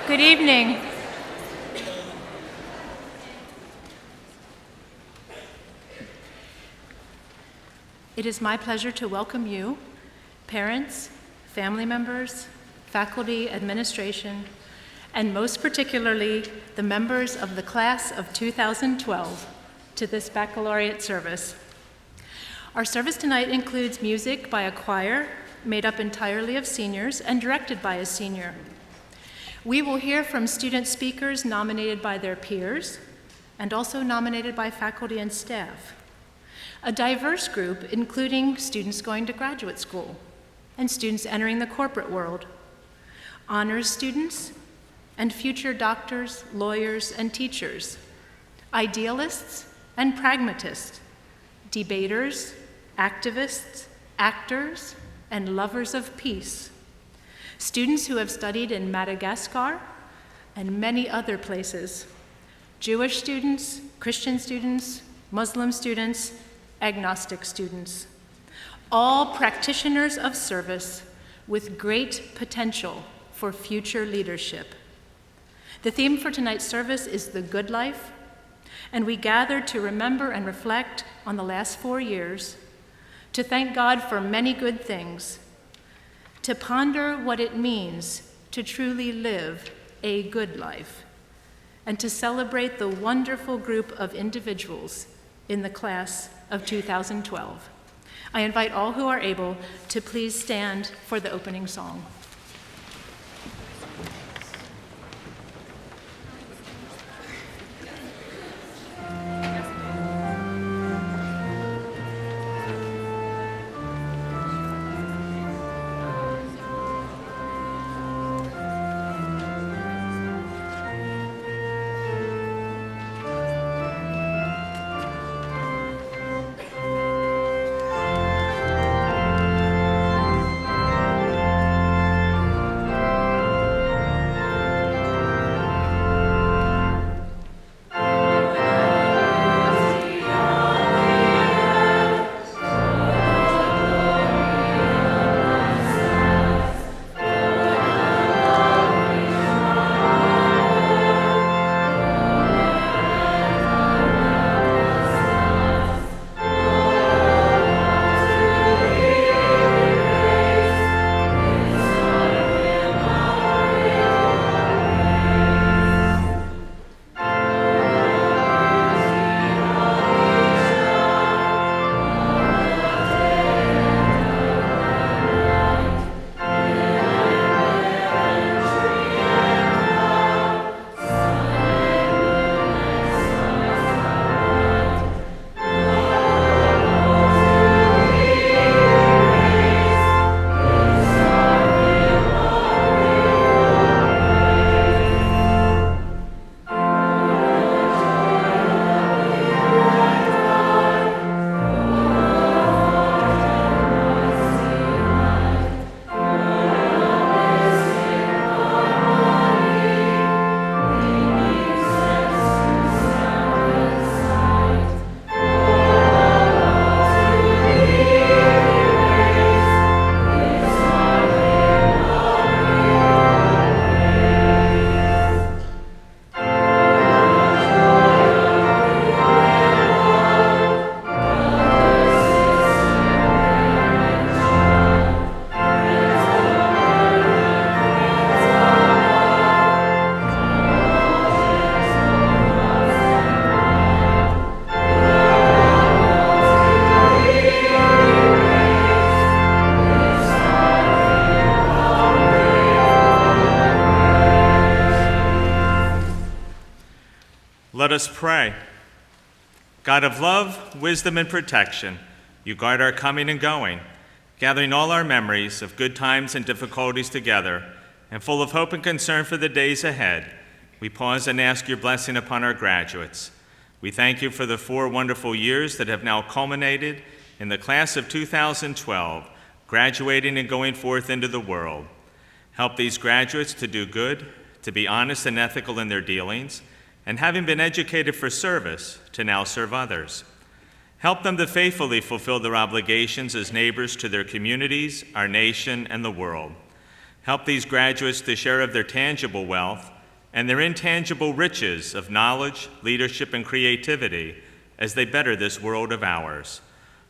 Good evening. It is my pleasure to welcome you, parents, family members, faculty, administration, and most particularly the members of the class of 2012 to this baccalaureate service. Our service tonight includes music by a choir made up entirely of seniors and directed by a senior. We will hear from student speakers nominated by their peers and also nominated by faculty and staff. A diverse group including students going to graduate school and students entering the corporate world, honors students, and future doctors, lawyers, and teachers, idealists and pragmatists, debaters, activists, actors, and lovers of peace, students who have studied in Madagascar and many other places, Jewish students, Christian students, Muslim students, agnostic students, all practitioners of service with great potential for future leadership. The theme for tonight's service is the good life, and we gather to remember and reflect on the last 4 years, to thank God for many good things, to ponder what it means to truly live a good life, and to celebrate the wonderful group of individuals in the class of 2012. I invite all who are able to please stand for the opening song. Let us pray. God of love, wisdom, and protection, you guard our coming and going, gathering all our memories of good times and difficulties together, and full of hope and concern for the days ahead. We pause and ask your blessing upon our graduates. We thank you for the 4 wonderful years that have now culminated in the class of 2012, graduating and going forth into the world. Help these graduates to do good, to be honest and ethical in their dealings, and having been educated for service, to now serve others. Help them to faithfully fulfill their obligations as neighbors to their communities, our nation, and the world. Help these graduates to share of their tangible wealth and their intangible riches of knowledge, leadership, and creativity as they better this world of ours.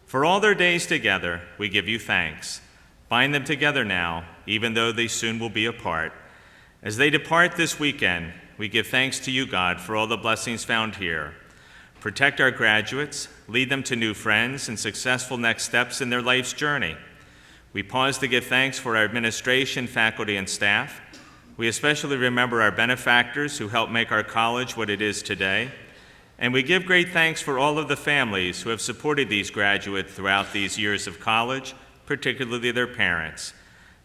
For all their days together, we give you thanks. Bind them together now, even though they soon will be apart. As they depart this weekend, we give thanks to you, God, for all the blessings found here. Protect our graduates, lead them to new friends and successful next steps in their life's journey. We pause to give thanks for our administration, faculty, and staff. We especially remember our benefactors who helped make our college what it is today. And we give great thanks for all of the families who have supported these graduates throughout these years of college, particularly their parents.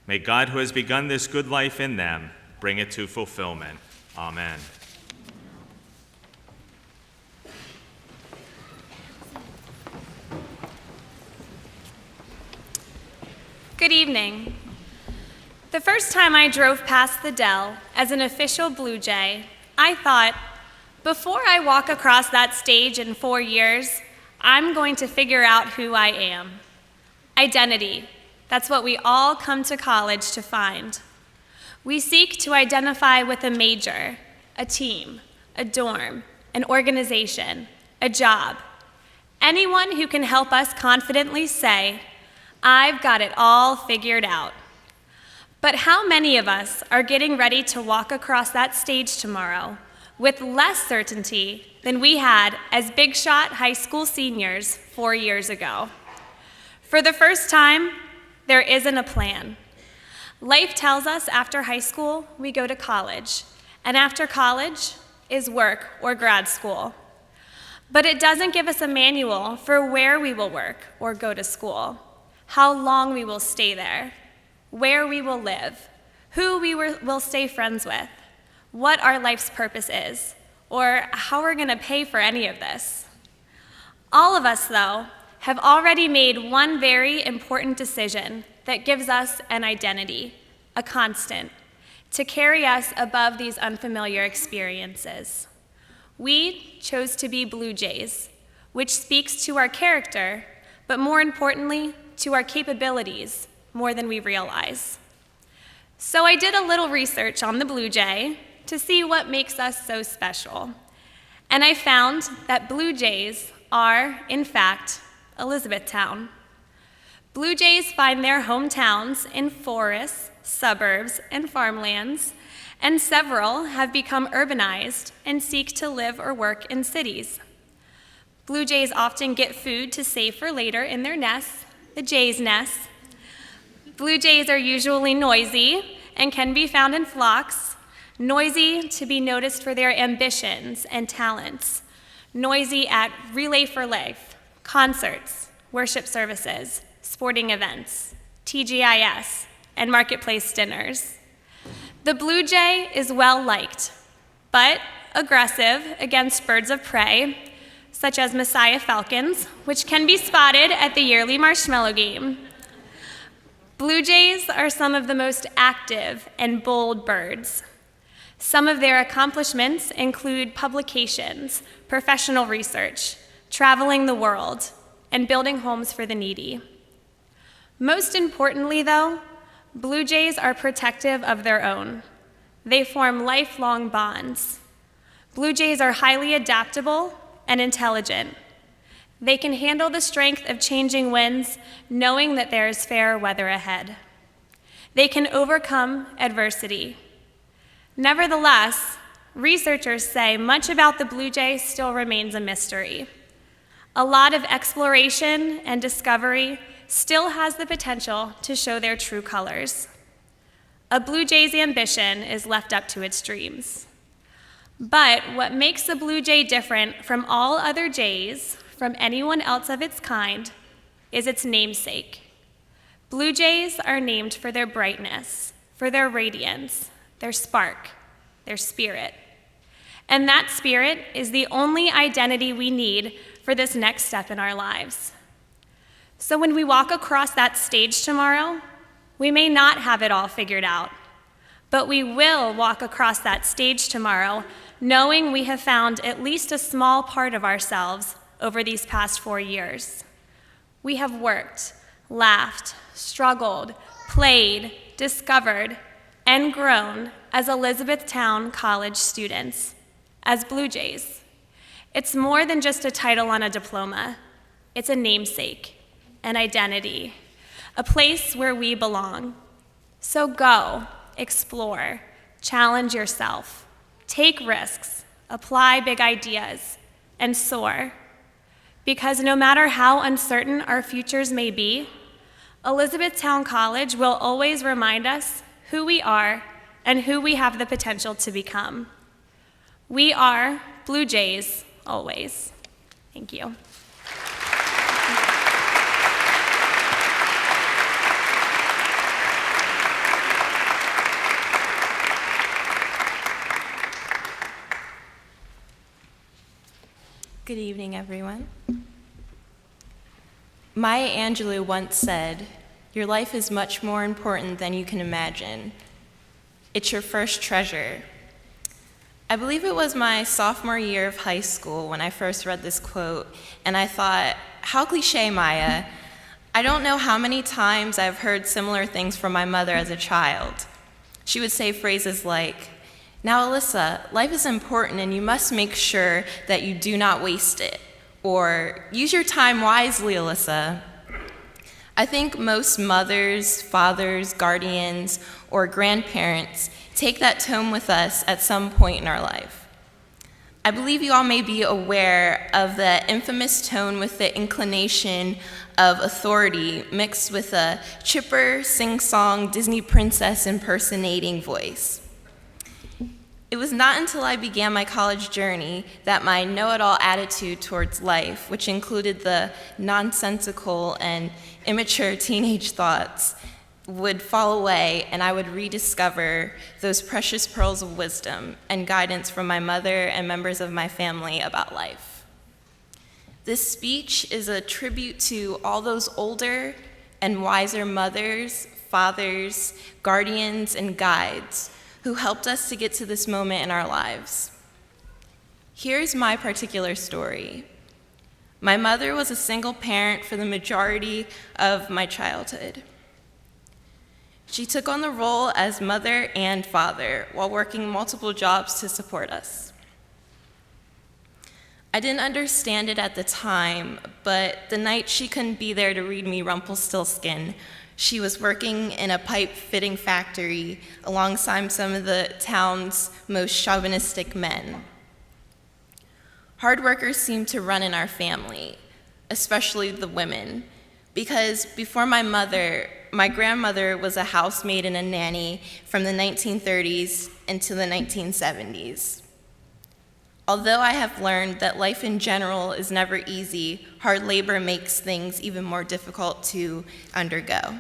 May God, who has begun this good life in them, bring it to fulfillment. Amen. Good evening. The first time I drove past the Dell as an official Blue Jay, I thought, before I walk across that stage in 4 years, I'm going to figure out who I am. Identity. That's what we all come to college to find. We seek to identify with a major, a team, a dorm, an organization, a job. Anyone who can help us confidently say, I've got it all figured out. But how many of us are getting ready to walk across that stage tomorrow with less certainty than we had as big shot high school seniors 4 years ago? For the first time, there isn't a plan. Life tells us after high school, we go to college, and after college is work or grad school. But it doesn't give us a manual for where we will work or go to school, how long we will stay there, where we will live, who we will stay friends with, what our life's purpose is, or how we're gonna pay for any of this. All of us, though, have already made one very important decision that gives us an identity, a constant, to carry us above these unfamiliar experiences. We chose to be Blue Jays, which speaks to our character, but more importantly, to our capabilities more than we realize. So I did a little research on the Blue Jay to see what makes us so special. And I found that Blue Jays are, in fact, Elizabethtown. Blue Jays find their hometowns in forests, suburbs, and farmlands, and several have become urbanized and seek to live or work in cities. Blue Jays often get food to save for later in their nests, the Jay's nest. Blue Jays are usually noisy and can be found in flocks, noisy to be noticed for their ambitions and talents, noisy at Relay for Life, concerts, worship services, sporting events, TGIS, and marketplace dinners. The Blue Jay is well liked, but aggressive against birds of prey, such as Messiah falcons, which can be spotted at the yearly marshmallow game. Blue Jays are some of the most active and bold birds. Some of their accomplishments include publications, professional research, traveling the world, and building homes for the needy. Most importantly, though, Blue Jays are protective of their own. They form lifelong bonds. Blue Jays are highly adaptable and intelligent. They can handle the strength of changing winds, knowing that there is fair weather ahead. They can overcome adversity. Nevertheless, researchers say much about the Blue Jay still remains a mystery. A lot of exploration and discovery still has the potential to show their true colors. A Blue Jay's ambition is left up to its dreams. But what makes the Blue Jay different from all other jays, from anyone else of its kind, is its namesake. Blue Jays are named for their brightness, for their radiance, their spark, their spirit. And that spirit is the only identity we need for this next step in our lives. So when we walk across that stage tomorrow, we may not have it all figured out, but we will walk across that stage tomorrow knowing we have found at least a small part of ourselves over these past 4 years. We have worked, laughed, struggled, played, discovered, and grown as Elizabethtown College students, as Blue Jays. It's more than just a title on a diploma. It's a namesake, an identity, a place where we belong. So go, explore, challenge yourself, take risks, apply big ideas, and soar. Because no matter how uncertain our futures may be, Elizabethtown College will always remind us who we are and who we have the potential to become. We are Blue Jays, always. Thank you. Good evening, everyone. Maya Angelou once said, "Your life is much more important than you can imagine. It's your first treasure." I believe it was my sophomore year of high school when I first read this quote, and I thought, how cliche, Maya. I don't know how many times I've heard similar things from my mother as a child. She would say phrases like, "Now, Alyssa, life is important and you must make sure that you do not waste it," or "Use your time wisely, Alyssa." I think most mothers, fathers, guardians, or grandparents take that tone with us at some point in our life. I believe you all may be aware of the infamous tone with the inclination of authority mixed with a chipper, sing-song, Disney princess impersonating voice. It was not until I began my college journey that my know-it-all attitude towards life, which included the nonsensical and immature teenage thoughts, would fall away, and I would rediscover those precious pearls of wisdom and guidance from my mother and members of my family about life. This speech is a tribute to all those older and wiser mothers, fathers, guardians, and guides who helped us to get to this moment in our lives. Here's my particular story. My mother was a single parent for the majority of my childhood. She took on the role as mother and father while working multiple jobs to support us. I didn't understand it at the time, but the night she couldn't be there to read me Rumpelstiltskin, she was working in a pipe fitting factory alongside some of the town's most chauvinistic men. Hard workers seemed to run in our family, especially the women, because before my mother, my grandmother was a housemaid and a nanny from the 1930s into the 1970s. Although I have learned that life in general is never easy, hard labor makes things even more difficult to undergo.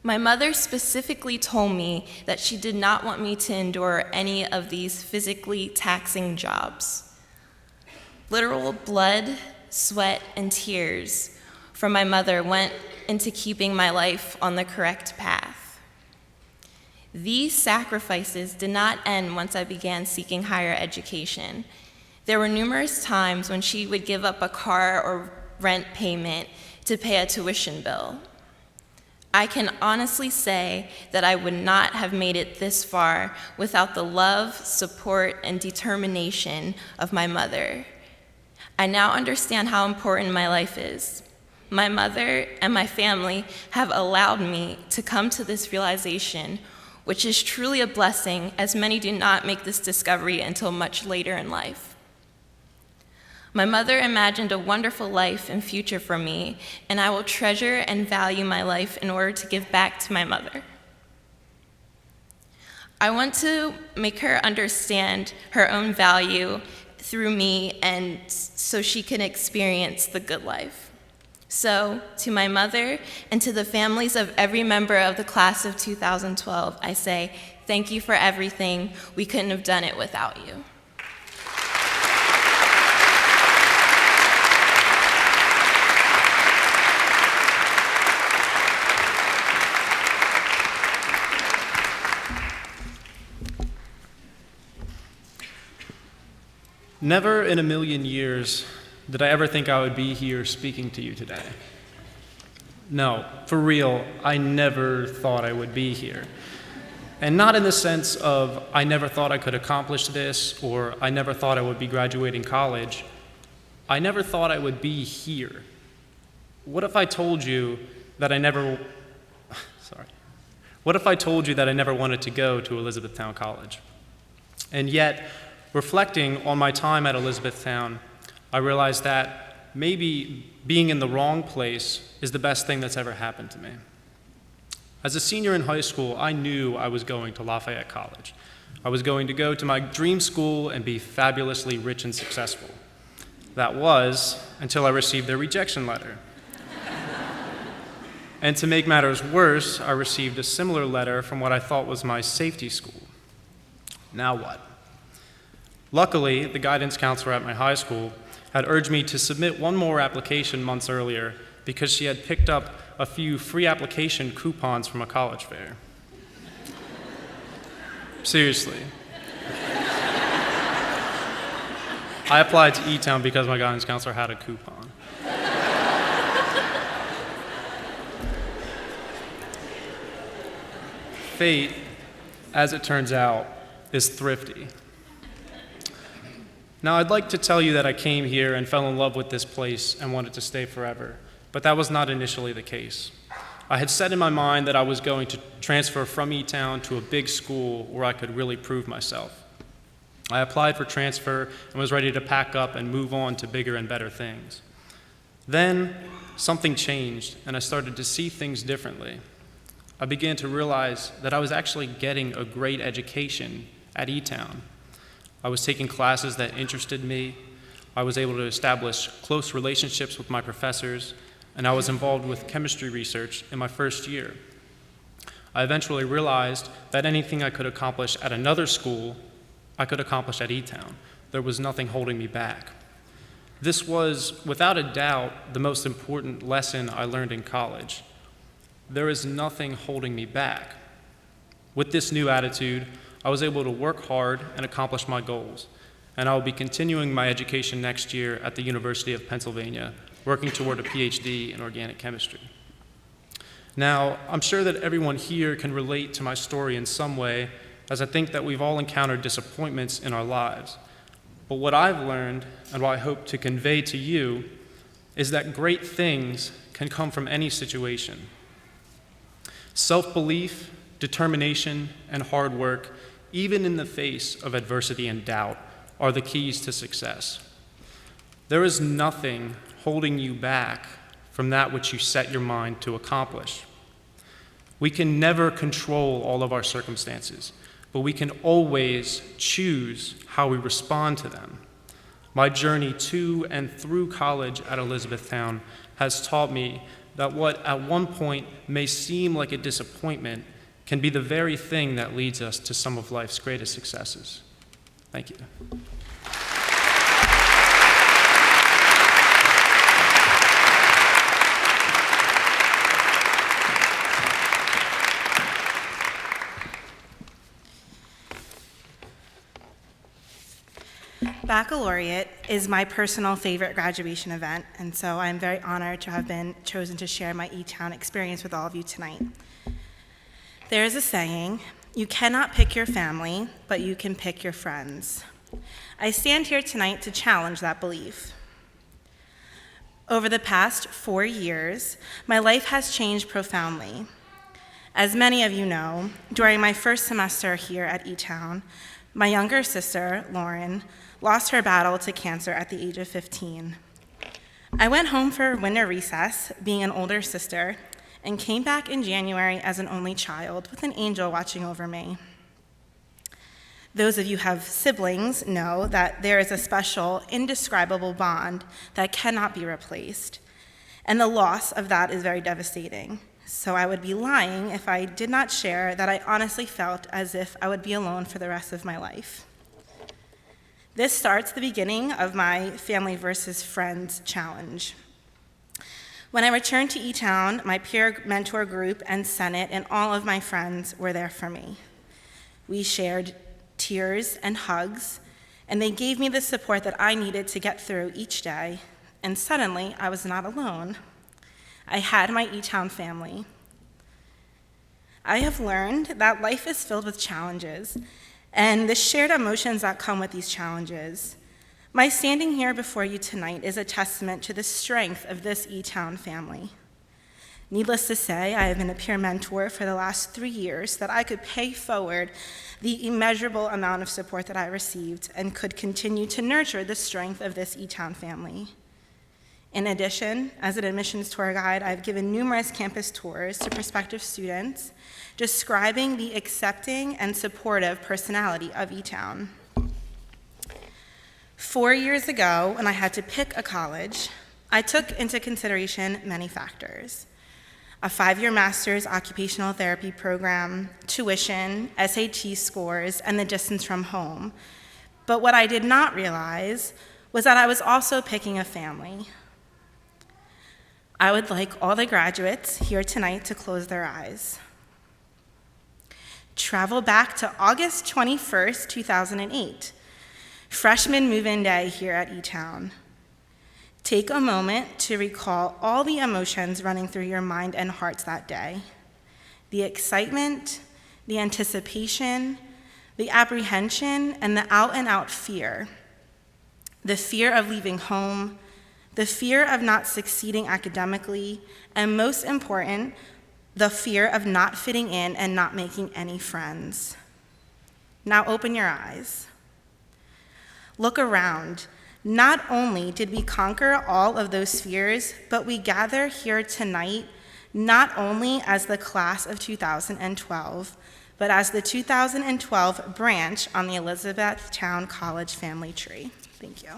My mother specifically told me that she did not want me to endure any of these physically taxing jobs. Literal blood, sweat, and tears from my mother went into keeping my life on the correct path. These sacrifices did not end once I began seeking higher education. There were numerous times when she would give up a car or rent payment to pay a tuition bill. I can honestly say that I would not have made it this far without the love, support, and determination of my mother. I now understand how important my life is. My mother and my family have allowed me to come to this realization, which is truly a blessing, as many do not make this discovery until much later in life. My mother imagined a wonderful life and future for me, and I will treasure and value my life in order to give back to my mother. I want to make her understand her own value through me, and so she can experience the good life. So, to my mother and to the families of every member of the class of 2012, I say, thank you for everything. We couldn't have done it without you. Never in a million years did I ever think I would be here speaking to you today. No, for real, I never thought I would be here. And not in the sense of I never thought I could accomplish this, or I never thought I would be graduating college. I never thought I would be here. What if I told you that I never wanted to go to Elizabethtown College? And yet, reflecting on my time at Elizabethtown, I realized that maybe being in the wrong place is the best thing that's ever happened to me. As a senior in high school, I knew I was going to Lafayette College. I was going to go to my dream school and be fabulously rich and successful. That was until I received their rejection letter. And to make matters worse, I received a similar letter from what I thought was my safety school. Now what? Luckily, the guidance counselor at my high school had urged me to submit one more application months earlier because she had picked up a few free application coupons from a college fair. Seriously. I applied to eTown because my guidance counselor had a coupon. Fate, as it turns out, is thrifty. Now, I'd like to tell you that I came here and fell in love with this place and wanted to stay forever, but that was not initially the case. I had set in my mind that I was going to transfer from eTown to a big school where I could really prove myself. I applied for transfer and was ready to pack up and move on to bigger and better things. Then, something changed, and I started to see things differently. I began to realize that I was actually getting a great education at eTown. I was taking classes that interested me. I was able to establish close relationships with my professors, and I was involved with chemistry research in my first year. I eventually realized that anything I could accomplish at another school, I could accomplish at eTown. There was nothing holding me back. This was, without a doubt, the most important lesson I learned in college. There is nothing holding me back. With this new attitude, I was able to work hard and accomplish my goals, and I will be continuing my education next year at the University of Pennsylvania, working toward a PhD in organic chemistry. Now, I'm sure that everyone here can relate to my story in some way, as I think that we've all encountered disappointments in our lives. But what I've learned, and what I hope to convey to you, is that great things can come from any situation. Self-belief, determination, and hard work, even in the face of adversity and doubt, are the keys to success. There is nothing holding you back from that which you set your mind to accomplish. We can never control all of our circumstances, but we can always choose how we respond to them. My journey to and through college at Elizabethtown has taught me that what at one point may seem like a disappointment can be the very thing that leads us to some of life's greatest successes. Thank you. Baccalaureate is my personal favorite graduation event, and so I'm very honored to have been chosen to share my eTown experience with all of you tonight. There is a saying, you cannot pick your family, but you can pick your friends. I stand here tonight to challenge that belief. Over the past 4 years, my life has changed profoundly. As many of you know, during my first semester here at eTown, my younger sister, Lauren, lost her battle to cancer at the age of 15. I went home for winter recess, being an older sister, and came back in January as an only child with an angel watching over me. Those of you who have siblings know that there is a special, indescribable bond that cannot be replaced, and the loss of that is very devastating. So I would be lying if I did not share that I honestly felt as if I would be alone for the rest of my life. This starts the beginning of my family versus friends challenge. When I returned to eTown, my peer mentor group and Senate and all of my friends were there for me. We shared tears and hugs, and they gave me the support that I needed to get through each day, and suddenly I was not alone. I had my eTown family. I have learned that life is filled with challenges and the shared emotions that come with these challenges. My standing here before you tonight is a testament to the strength of this eTown family. Needless to say, I have been a peer mentor for the last 3 years that I could pay forward the immeasurable amount of support that I received and could continue to nurture the strength of this eTown family. In addition, as an admissions tour guide, I've given numerous campus tours to prospective students, describing the accepting and supportive personality of eTown. 4 years ago, when I had to pick a college, I took into consideration many factors: a 5-year master's occupational therapy program, tuition, SAT scores, and the distance from home. But what I did not realize was that I was also picking a family. I would like all the graduates here tonight to close their eyes. Travel back to August 21st, 2008, freshman move-in day here at eTown. Take a moment to recall all the emotions running through your mind and hearts that day. The excitement, the anticipation, the apprehension, and the out-and-out fear. The fear of leaving home, the fear of not succeeding academically, and most important, the fear of not fitting in and not making any friends. Now open your eyes. Look around. Not only did we conquer all of those fears, but we gather here tonight not only as the class of 2012, but as the 2012 branch on the Elizabethtown College family tree. Thank you.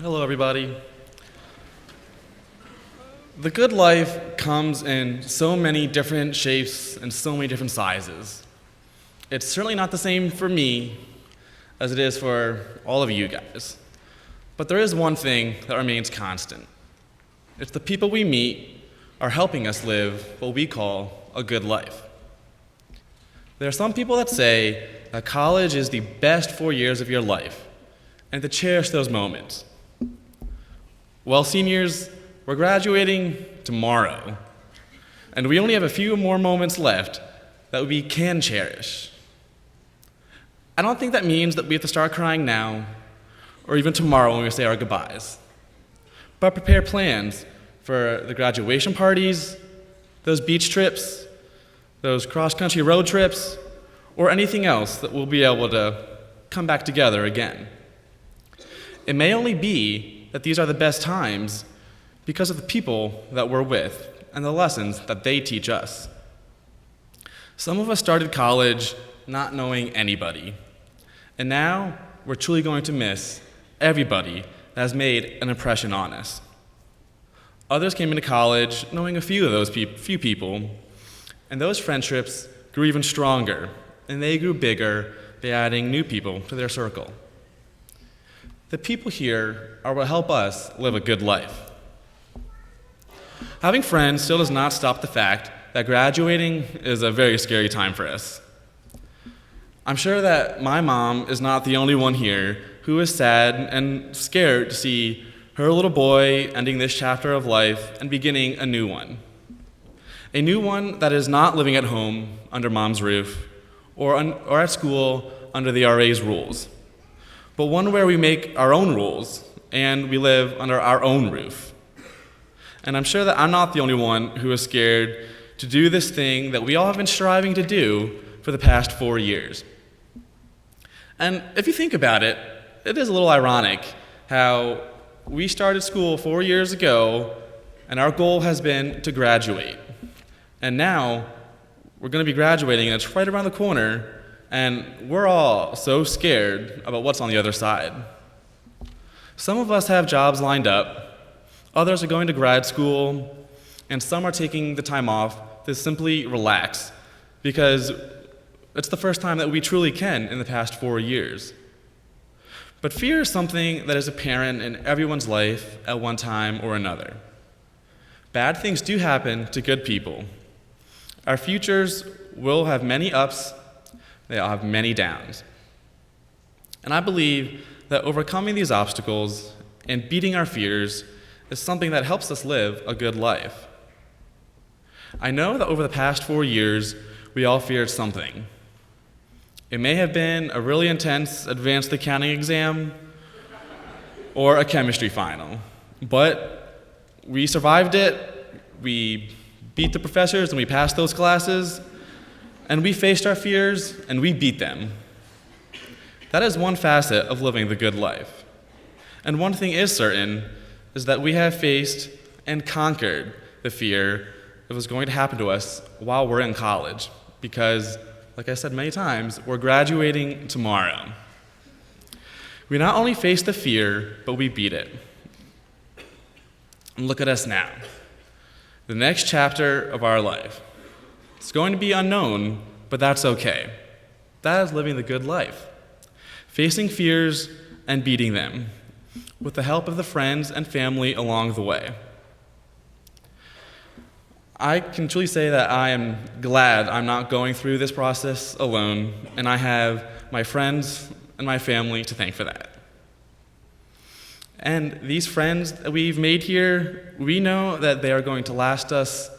Hello, everybody. The good life comes in so many different shapes and so many different sizes. It's certainly not the same for me as it is for all of you guys. But there is one thing that remains constant. It's the people we meet are helping us live what we call a good life. There are some people that say that college is the best 4 years of your life, and to cherish those moments. Well, seniors, we're graduating tomorrow, and we only have a few more moments left that we can cherish. I don't think that means that we have to start crying now, or even tomorrow when we say our goodbyes, but prepare plans for the graduation parties, those beach trips, those cross-country road trips, or anything else that we'll be able to come back together again. It may only be that these are the best times because of the people that we're with and the lessons that they teach us. Some of us started college not knowing anybody, and now we're truly going to miss everybody that has made an impression on us. Others came into college knowing a few of those few people, and those friendships grew even stronger, and they grew bigger by adding new people to their circle. The people here are what help us live a good life. Having friends still does not stop the fact that graduating is a very scary time for us. I'm sure that my mom is not the only one here who is sad and scared to see her little boy ending this chapter of life and beginning a new one. A new one that is not living at home under mom's roof or at school under the RA's rules, but one where we make our own rules and we live under our own roof. And I'm sure that I'm not the only one who is scared to do this thing that we all have been striving to do for the past 4 years. And if you think about it, it is a little ironic how we started school 4 years ago and our goal has been to graduate. And now we're going to be graduating and it's right around the corner and we're all so scared about what's on the other side. Some of us have jobs lined up, others are going to grad school, and some are taking the time off to simply relax because it's the first time that we truly can in the past 4 years. But fear is something that is apparent in everyone's life at one time or another. Bad things do happen to good people. Our futures will have many ups, they'll have many downs. And I believe that overcoming these obstacles and beating our fears is something that helps us live a good life. I know that over the past 4 years, we all feared something. It may have been a really intense advanced accounting exam or a chemistry final, but we survived it, we beat the professors and we passed those classes, and we faced our fears and we beat them. That is one facet of living the good life. And one thing is certain, is that we have faced and conquered the fear that was going to happen to us while we're in college, because, like I said many times, we're graduating tomorrow. We not only face the fear, but we beat it. And look at us now. The next chapter of our life. It's going to be unknown, but that's okay. That is living the good life. Facing fears and beating them, with the help of the friends and family along the way. I can truly say that I am glad I'm not going through this process alone, and I have my friends and my family to thank for that. And these friends that we've made here, we know that they are going to last us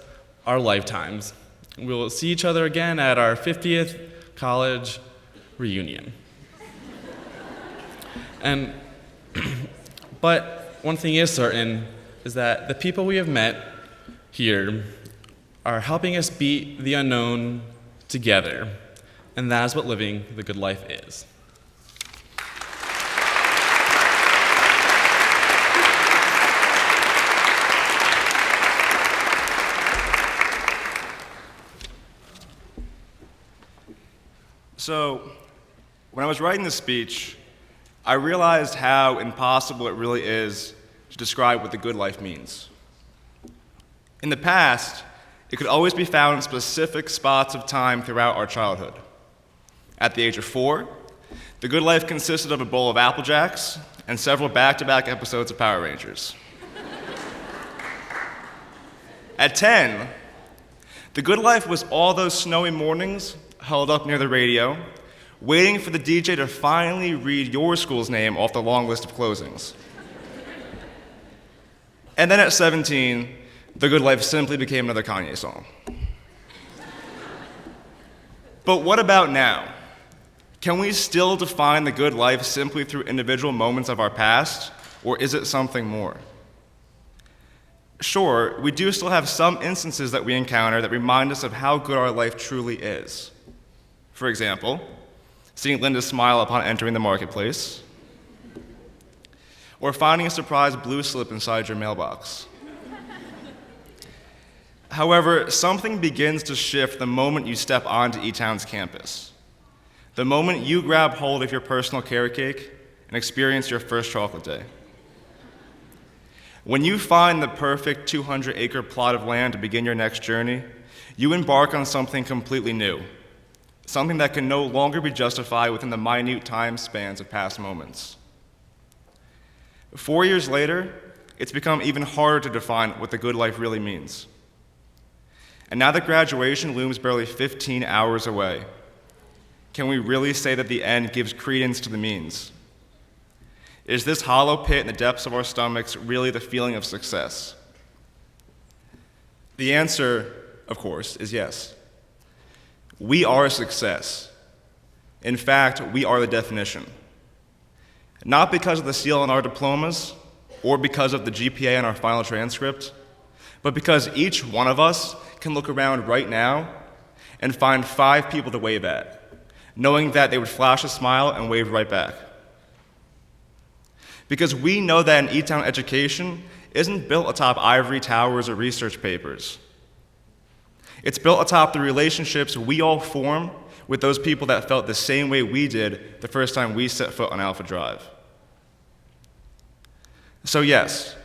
our lifetimes. We'll see each other again at our 50th college reunion. But one thing is certain, is that the people we have met here are helping us beat the unknown together, and that is what living the good life is. So, when I was writing this speech, I realized how impossible it really is to describe what the good life means. In the past, it could always be found in specific spots of time throughout our childhood. At the age of 4, the good life consisted of a bowl of Apple Jacks and several back-to-back episodes of Power Rangers. At 10, the good life was all those snowy mornings held up near the radio, waiting for the DJ to finally read your school's name off the long list of closings. And then at 17, the good life simply became another Kanye song. But what about now? Can we still define the good life simply through individual moments of our past, or is it something more? Sure, we do still have some instances that we encounter that remind us of how good our life truly is. For example, seeing Linda smile upon entering the marketplace, or finding a surprise blue slip inside your mailbox. However, something begins to shift the moment you step onto eTown's campus. The moment you grab hold of your personal carrot cake and experience your first chocolate day. When you find the perfect 200-acre plot of land to begin your next journey, you embark on something completely new, something that can no longer be justified within the minute time spans of past moments. 4 years later, it's become even harder to define what the good life really means. And now that graduation looms barely 15 hours away, can we really say that the end gives credence to the means? Is this hollow pit in the depths of our stomachs really the feeling of success? The answer, of course, is yes. We are a success. In fact, we are the definition. Not because of the seal on our diplomas or because of the GPA on our final transcript, but because each one of us can look around right now and find 5 people to wave at, knowing that they would flash a smile and wave right back. Because we know that an eTown education isn't built atop ivory towers or research papers. It's built atop the relationships we all form with those people that felt the same way we did the first time we set foot on Alpha Drive. So yes,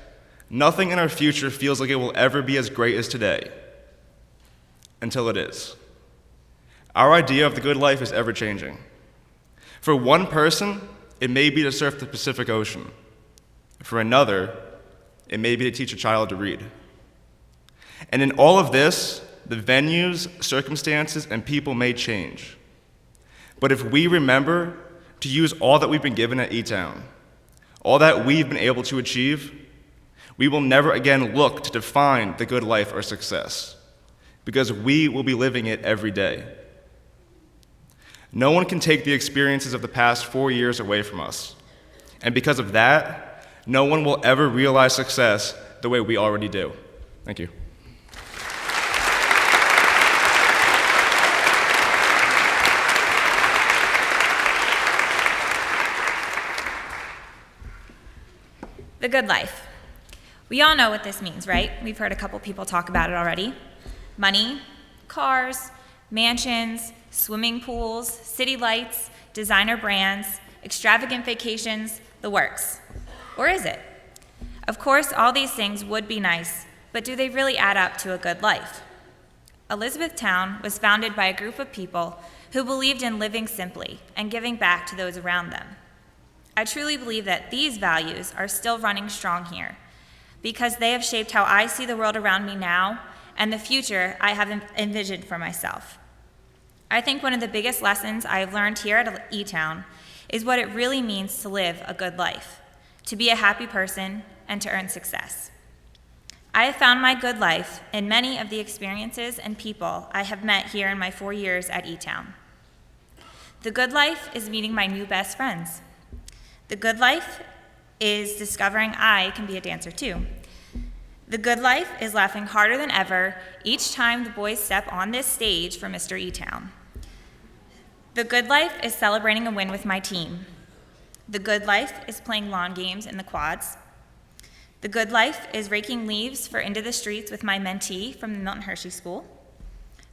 nothing in our future feels like it will ever be as great as today, until it is. Our idea of the good life is ever-changing. For one person, it may be to surf the Pacific Ocean. For another, it may be to teach a child to read. And in all of this, the venues, circumstances, and people may change. But if we remember to use all that we've been given at eTown, all that we've been able to achieve, we will never again look to define the good life or success, because we will be living it every day. No one can take the experiences of the past 4 years away from us. And because of that, no one will ever realize success the way we already do. Thank you. The good life. We all know what this means, right? We've heard a couple people talk about it already. Money, cars, mansions, swimming pools, city lights, designer brands, extravagant vacations, the works. Or is it? Of course, all these things would be nice, but do they really add up to a good life? Elizabethtown was founded by a group of people who believed in living simply and giving back to those around them. I truly believe that these values are still running strong here because they have shaped how I see the world around me now and the future I have envisioned for myself. I think one of the biggest lessons I have learned here at eTown is what it really means to live a good life, to be a happy person, and to earn success. I have found my good life in many of the experiences and people I have met here in my 4 years at eTown. The good life is meeting my new best friends. The good life is discovering I can be a dancer too. The good life is laughing harder than ever each time the boys step on this stage for Mr. eTown. The good life is celebrating a win with my team. The good life is playing lawn games in the quads. The good life is raking leaves for Into the Streets with my mentee from the Milton Hershey School.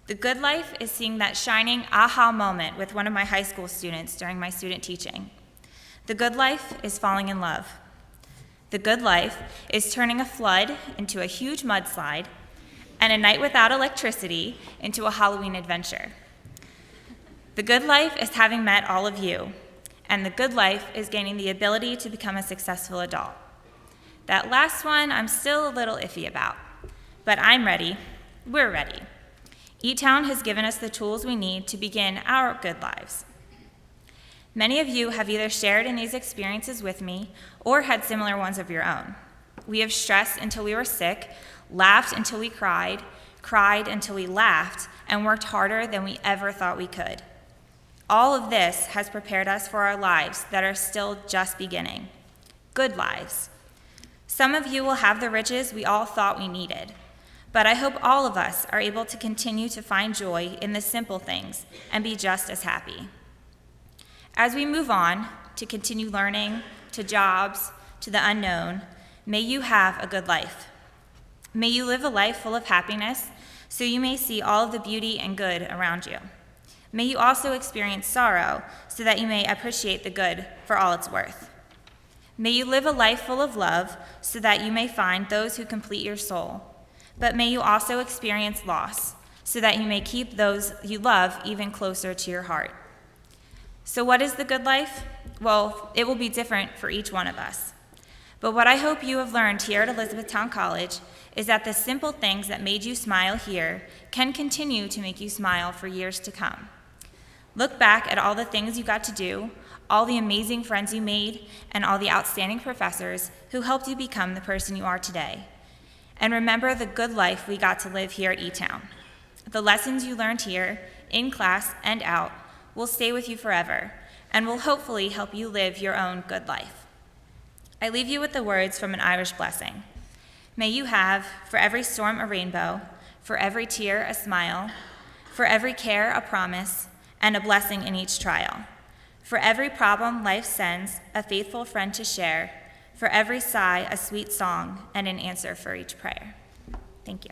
The good life is seeing that shining aha moment with one of my high school students during my student teaching. The good life is falling in love. The good life is turning a flood into a huge mudslide and a night without electricity into a Halloween adventure. The good life is having met all of you, and the good life is gaining the ability to become a successful adult. That last one I'm still a little iffy about, but I'm ready. We're ready. eTown has given us the tools we need to begin our good lives. Many of you have either shared in these experiences with me or had similar ones of your own. We have stressed until we were sick, laughed until we cried until we laughed, and worked harder than we ever thought we could. All of this has prepared us for our lives that are still just beginning. Good lives. Some of you will have the riches we all thought we needed, but I hope all of us are able to continue to find joy in the simple things and be just as happy. As we move on to continue learning, to jobs, to the unknown, may you have a good life. May you live a life full of happiness so you may see all of the beauty and good around you. May you also experience sorrow so that you may appreciate the good for all it's worth. May you live a life full of love so that you may find those who complete your soul. But may you also experience loss so that you may keep those you love even closer to your heart. So what is the good life? Well, it will be different for each one of us. But what I hope you have learned here at Elizabethtown College is that the simple things that made you smile here can continue to make you smile for years to come. Look back at all the things you got to do, all the amazing friends you made, and all the outstanding professors who helped you become the person you are today. And remember the good life we got to live here at eTown. The lessons you learned here, in class and out, will stay with you forever and will hopefully help you live your own good life. I leave you with the words from an Irish blessing. May you have, for every storm a rainbow, for every tear a smile, for every care a promise, and a blessing in each trial. For every problem life sends, a faithful friend to share, for every sigh a sweet song, and an answer for each prayer. Thank you.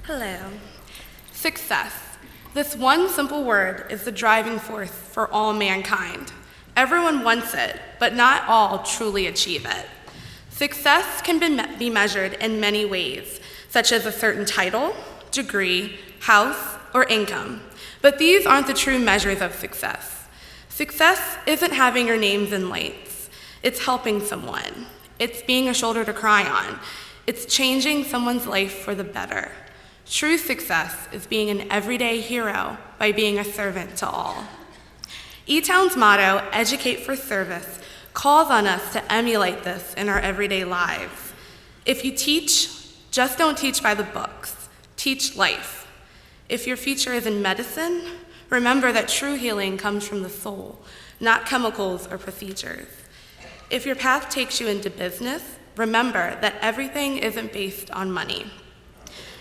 Hello. Success. This one simple word is the driving force for all mankind. Everyone wants it, but not all truly achieve it. Success can be measured in many ways, such as a certain title, degree, house, or income. But these aren't the true measures of success. Success isn't having your names in lights. It's helping someone. It's being a shoulder to cry on. It's changing someone's life for the better. True success is being an everyday hero by being a servant to all. eTown's motto, Educate for Service, calls on us to emulate this in our everyday lives. If you teach, just don't teach by the books. Teach life. If your future is in medicine, remember that true healing comes from the soul, not chemicals or procedures. If your path takes you into business, remember that everything isn't based on money.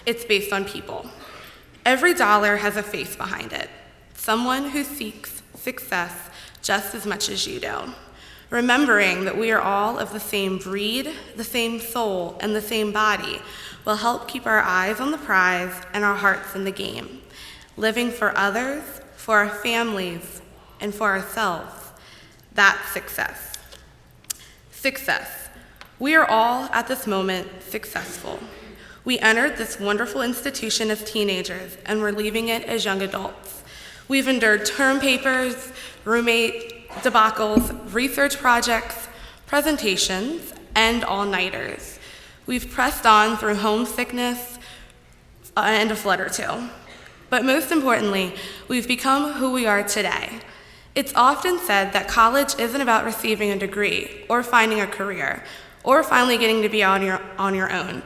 It's based on people. Every dollar has a face behind it, someone who seeks success just as much as you do. Remembering that we are all of the same breed, the same soul, and the same body will help keep our eyes on the prize and our hearts in the game. Living for others, for our families, and for ourselves, that's success. Success. We are all, at this moment, successful. We entered this wonderful institution as teenagers, and we're leaving it as young adults. We've endured term papers, roommate debacles, research projects, presentations, and all-nighters. We've pressed on through homesickness and a flood or two. But most importantly, we've become who we are today. It's often said that college isn't about receiving a degree or finding a career or finally getting to be on your own.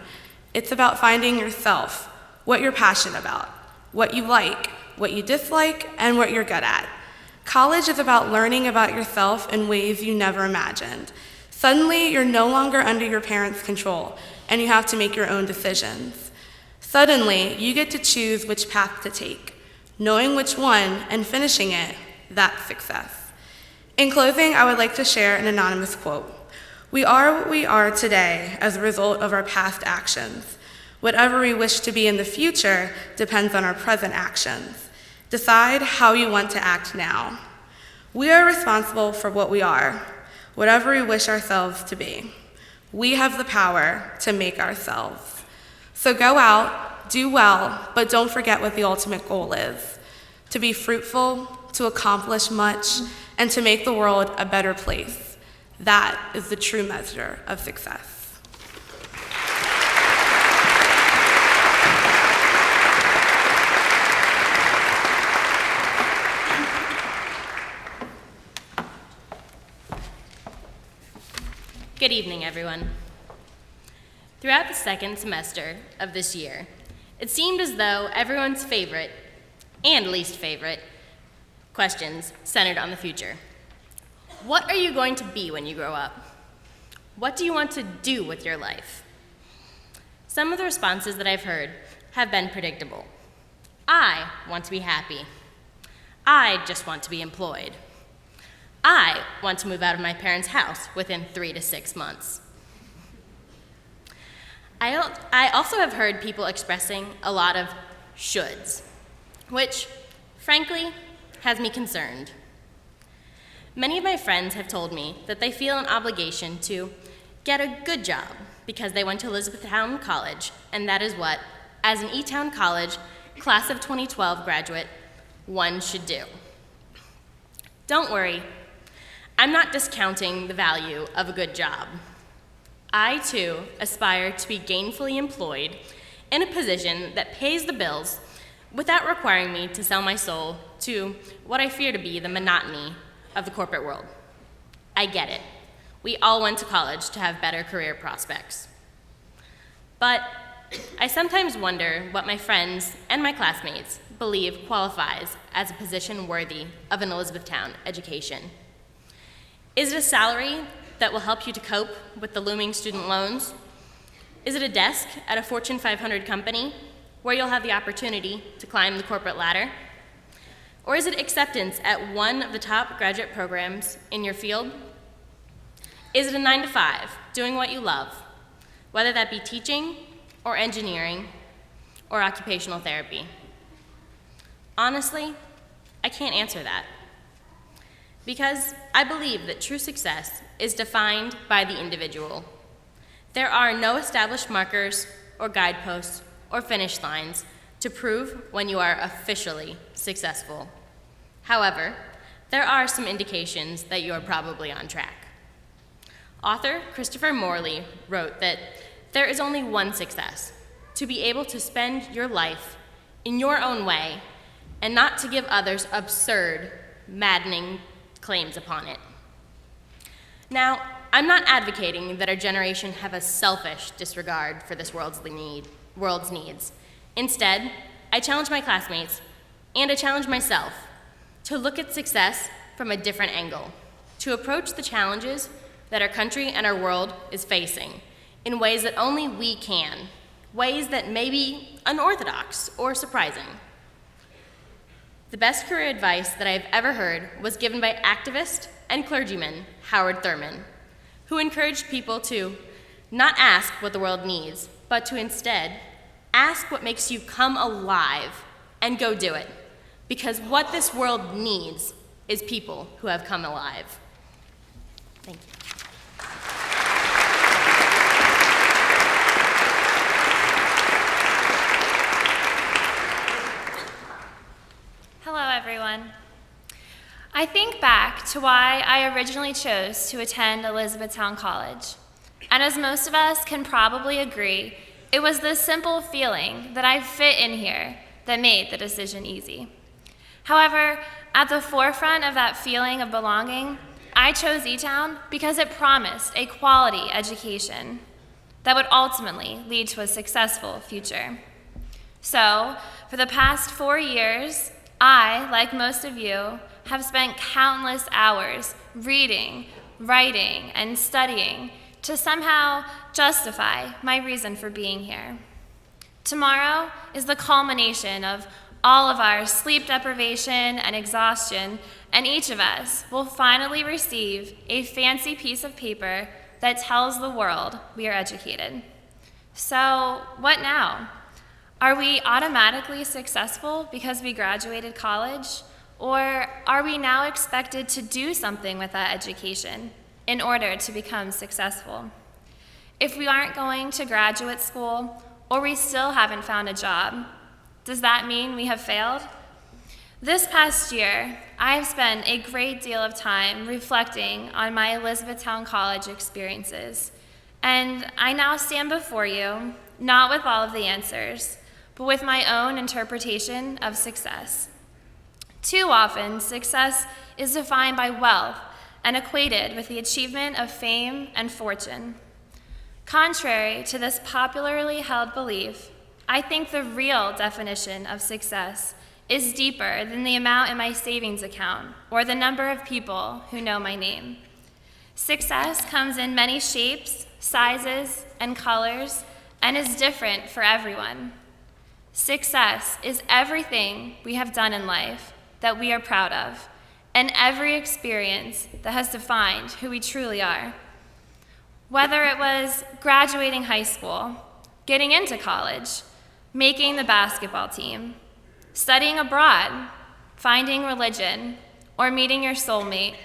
It's about finding yourself, what you're passionate about, what you like, what you dislike, and what you're good at. College is about learning about yourself in ways you never imagined. Suddenly, you're no longer under your parents' control, and you have to make your own decisions. Suddenly, you get to choose which path to take. Knowing which one and finishing it, that's success. In closing, I would like to share an anonymous quote. We are what we are today as a result of our past actions. Whatever we wish to be in the future depends on our present actions. Decide how you want to act now. We are responsible for what we are, whatever we wish ourselves to be. We have the power to make ourselves. So go out, do well, but don't forget what the ultimate goal is: to be fruitful, to accomplish much, and to make the world a better place. That is the true measure of success. Good evening, everyone. Throughout the second semester of this year, it seemed as though everyone's favorite and least favorite questions centered on the future. What are you going to be when you grow up? What do you want to do with your life? Some of the responses that I've heard have been predictable. I want to be happy. I just want to be employed. I want to move out of my parents' house within 3 to 6 months. I also have heard people expressing a lot of shoulds, which, frankly, has me concerned. Many of my friends have told me that they feel an obligation to get a good job because they went to Elizabethtown College, and that is what, as an eTown College class of 2012 graduate, one should do. Don't worry, I'm not discounting the value of a good job. I, too, aspire to be gainfully employed in a position that pays the bills without requiring me to sell my soul to what I fear to be the monotony of the corporate world. I get it. We all went to college to have better career prospects. But I sometimes wonder what my friends and my classmates believe qualifies as a position worthy of an Elizabethtown education. Is it a salary that will help you to cope with the looming student loans? Is it a desk at a Fortune 500 company where you'll have the opportunity to climb the corporate ladder? Or is it acceptance at one of the top graduate programs in your field? Is it a 9-to-5, doing what you love, whether that be teaching or engineering, or occupational therapy? Honestly, I can't answer that. Because I believe that true success is defined by the individual. There are no established markers or guideposts or finish lines to prove when you are officially successful. However, there are some indications that you are probably on track. Author Christopher Morley wrote that there is only one success: to be able to spend your life in your own way and not to give others absurd, maddening claims upon it. Now, I'm not advocating that our generation have a selfish disregard for this world's needs. Instead, I challenge my classmates, and I challenge myself, to look at success from a different angle, to approach the challenges that our country and our world is facing in ways that only we can, ways that may be unorthodox or surprising. The best career advice that I have ever heard was given by activist and clergyman Howard Thurman, who encouraged people to not ask what the world needs, but to instead ask what makes you come alive and go do it. Because what this world needs is people who have come alive. Thank you. Hello, everyone. I think back to why I originally chose to attend Elizabethtown College. And as most of us can probably agree, it was this simple feeling that I fit in here that made the decision easy. However, at the forefront of that feeling of belonging, I chose eTown because it promised a quality education that would ultimately lead to a successful future. So, for the past 4 years, I, like most of you, have spent countless hours reading, writing, and studying to somehow justify my reason for being here. Tomorrow is the culmination of all of our sleep deprivation and exhaustion, and each of us will finally receive a fancy piece of paper that tells the world we are educated. So, what now? Are we automatically successful because we graduated college? Or are we now expected to do something with that education in order to become successful? If we aren't going to graduate school, or we still haven't found a job, does that mean we have failed? This past year, I have spent a great deal of time reflecting on my Elizabethtown College experiences, and I now stand before you, not with all of the answers, but with my own interpretation of success. Too often, success is defined by wealth and equated with the achievement of fame and fortune. Contrary to this popularly held belief, I think the real definition of success is deeper than the amount in my savings account or the number of people who know my name. Success comes in many shapes, sizes, and colors, and is different for everyone. Success is everything we have done in life that we are proud of, and every experience that has defined who we truly are. Whether it was graduating high school, getting into college, making the basketball team, studying abroad, finding religion, or meeting your soulmate,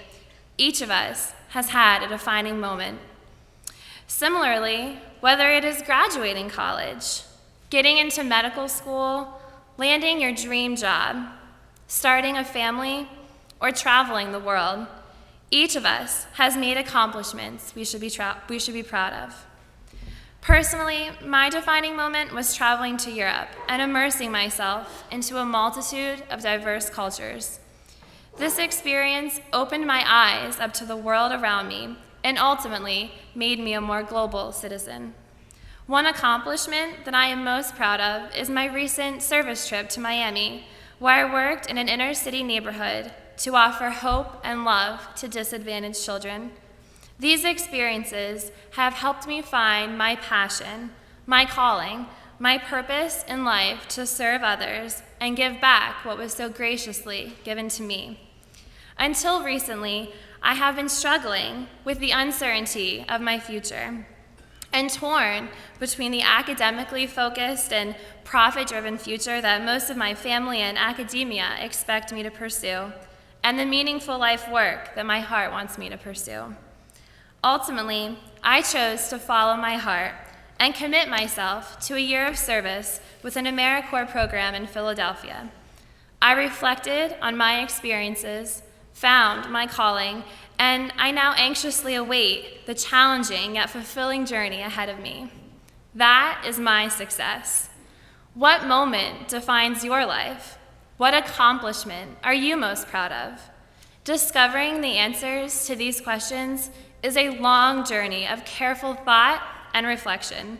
each of us has had a defining moment. Similarly, whether it is graduating college, getting into medical school, landing your dream job, starting a family, or traveling the world, each of us has made accomplishments we should be proud of. Personally, my defining moment was traveling to Europe and immersing myself into a multitude of diverse cultures. This experience opened my eyes up to the world around me and ultimately made me a more global citizen. One accomplishment that I am most proud of is my recent service trip to Miami, where I worked in an inner city neighborhood to offer hope and love to disadvantaged children. These experiences have helped me find my passion, my calling, my purpose in life to serve others and give back what was so graciously given to me. Until recently, I have been struggling with the uncertainty of my future. and torn between the academically focused and profit-driven future that most of my family and academia expect me to pursue, and the meaningful life work that my heart wants me to pursue. Ultimately, I chose to follow my heart and commit myself to a year of service with an AmeriCorps program in Philadelphia. I reflected on my experiences, found my calling, and I now anxiously await the challenging yet fulfilling journey ahead of me. That is my success. What moment defines your life? What accomplishment are you most proud of? Discovering the answers to these questions is a long journey of careful thought and reflection.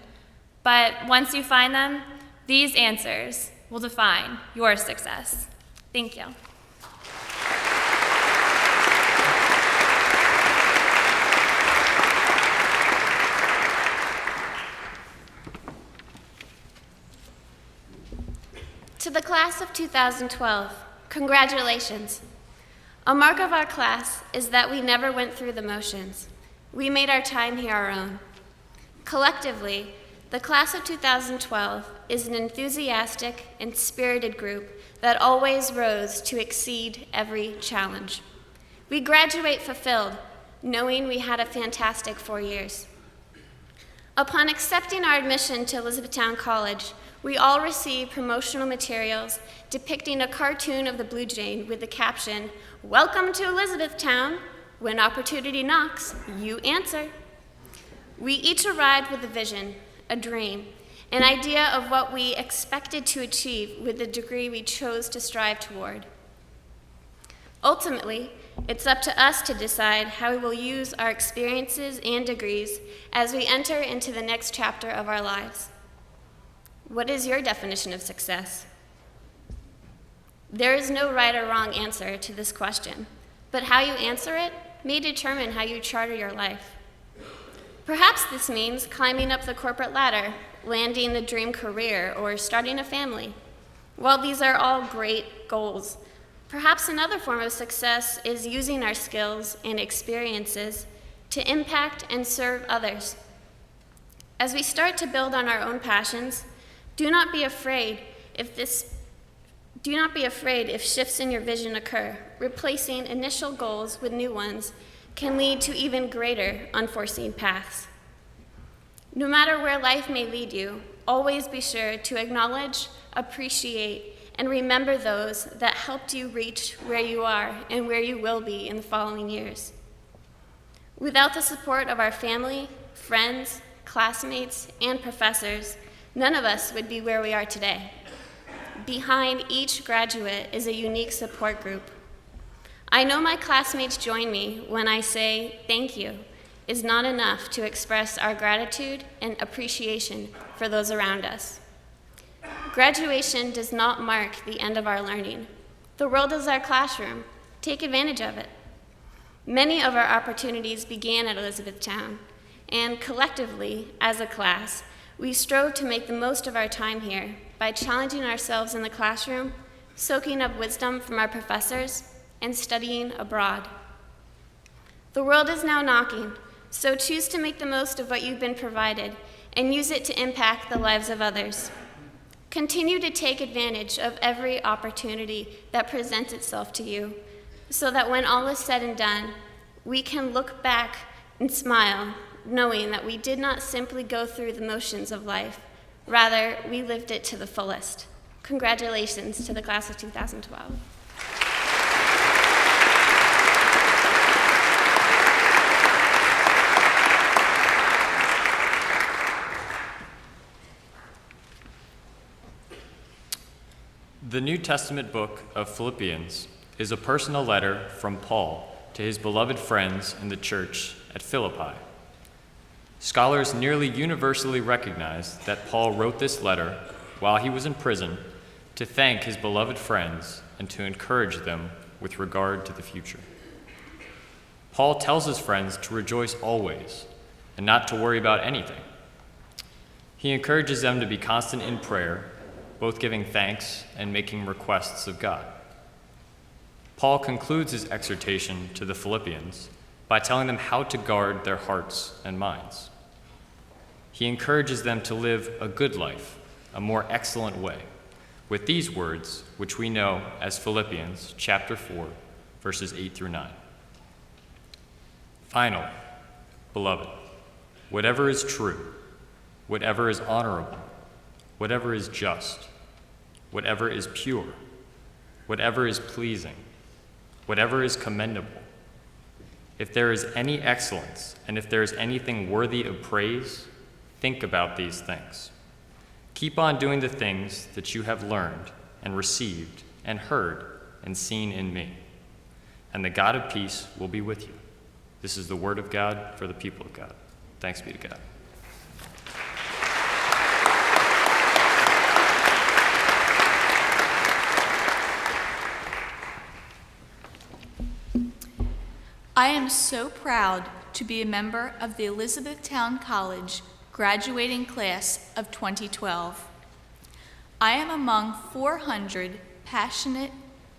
But once you find them, these answers will define your success. Thank you. To the class of 2012, congratulations. A mark of our class is that we never went through the motions. We made our time here our own. Collectively, the class of 2012 is an enthusiastic and spirited group that always rose to exceed every challenge. We graduate fulfilled, knowing we had a fantastic 4 years. Upon accepting our admission to Elizabethtown College, we all received promotional materials depicting a cartoon of the Blue Jay with the caption, "Welcome to Elizabethtown. When opportunity knocks, you answer." We each arrived with a vision, a dream, an idea of what we expected to achieve with the degree we chose to strive toward. Ultimately, it's up to us to decide how we will use our experiences and degrees as we enter into the next chapter of our lives. What is your definition of success? There is no right or wrong answer to this question, but how you answer it may determine how you charter your life. Perhaps this means climbing up the corporate ladder, landing the dream career, or starting a family. While these are all great goals, perhaps another form of success is using our skills and experiences to impact and serve others. As we start to build on our own passions, do not be afraid if shifts in your vision occur. Replacing initial goals with new ones can lead to even greater unforeseen paths. No matter where life may lead you, always be sure to acknowledge, appreciate, and remember those that helped you reach where you are and where you will be in the following years. Without the support of our family, friends, classmates, and professors, none of us would be where we are today. Behind each graduate is a unique support group. I know my classmates join me when I say thank you is not enough to express our gratitude and appreciation for those around us. Graduation does not mark the end of our learning. The world is our classroom. Take advantage of it. Many of our opportunities began at Elizabethtown, and collectively, as a class, we strove to make the most of our time here by challenging ourselves in the classroom, soaking up wisdom from our professors, and studying abroad. The world is now knocking, so choose to make the most of what you've been provided and use it to impact the lives of others. Continue to take advantage of every opportunity that presents itself to you, so that when all is said and done, we can look back and smile, knowing that we did not simply go through the motions of life, rather, we lived it to the fullest. Congratulations to the class of 2012. The New Testament book of Philippians is a personal letter from Paul to his beloved friends in the church at Philippi. Scholars nearly universally recognize that Paul wrote this letter while he was in prison to thank his beloved friends and to encourage them with regard to the future. Paul tells his friends to rejoice always and not to worry about anything. He encourages them to be constant in prayer, both giving thanks and making requests of God. Paul concludes his exhortation to the Philippians by telling them how to guard their hearts and minds. he encourages them to live a good life, a more excellent way, with these words, which we know as Philippians chapter 4, verses 8 through 9. Finally, beloved, whatever is true, whatever is honorable, whatever is just, whatever is pure, whatever is pleasing, whatever is commendable, if there is any excellence and if there is anything worthy of praise, think about these things. Keep on doing the things that you have learned and received and heard and seen in me, and the God of peace will be with you. This is the word of God for the people of God. Thanks be to God. I am so proud to be a member of the Elizabethtown College graduating class of 2012. I am among 400 passionate,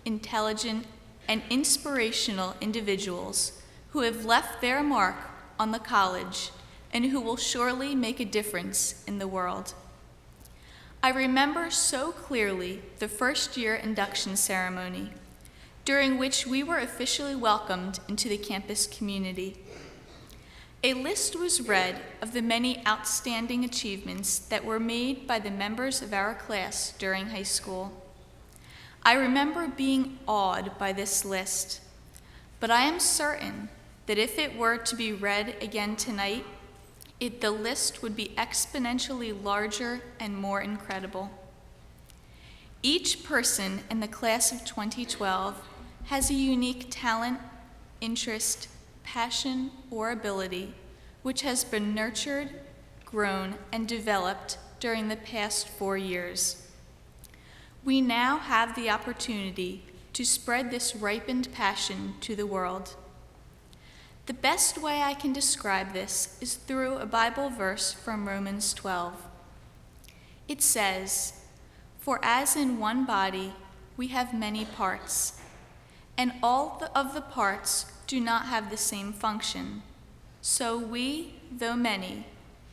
intelligent, and inspirational individuals who have left their mark on the college and who will surely make a difference in the world. I remember so clearly the first year induction ceremony, during which we were officially welcomed into the campus community. A list was read of the many outstanding achievements that were made by the members of our class during high school. I remember being awed by this list, but I am certain that if it were to be read again tonight, the list would be exponentially larger and more incredible. Each person in the class of 2012 has a unique talent, interest, passion, or ability which has been nurtured, grown, and developed during the past 4 years. We now have the opportunity to spread this ripened passion to the world. The best way I can describe this is through a Bible verse from Romans 12. It says, "For as in one body we have many parts, and all of the parts do not have the same function. So we, though many,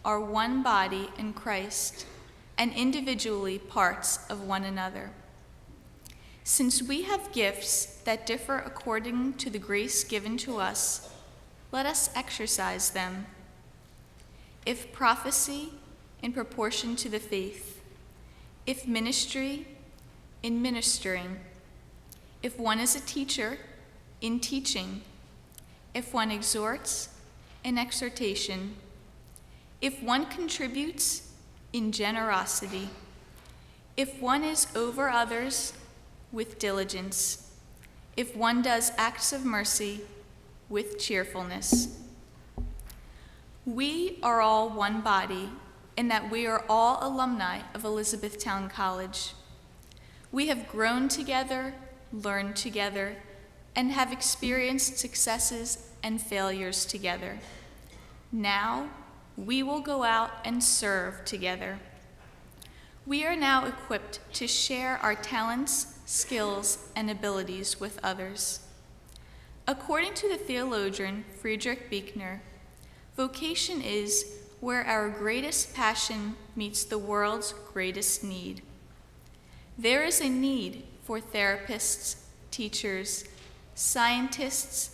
are one body in Christ, and individually parts of one another. Since we have gifts that differ according to the grace given to us, let us exercise them. If prophecy, in proportion to the faith. If ministry, in ministering. If one is a teacher, in teaching. If one exhorts, in exhortation. If one contributes, in generosity. If one is over others, with diligence. If one does acts of mercy, with cheerfulness. We are all one body, in that we are all alumni of Elizabethtown College. We have grown together, learned together, and have experienced successes and failures together. Now, we will go out and serve together. We are now equipped to share our talents, skills, and abilities with others. According to the theologian Friedrich Buechner, vocation is where our greatest passion meets the world's greatest need. There is a need for therapists, teachers, scientists,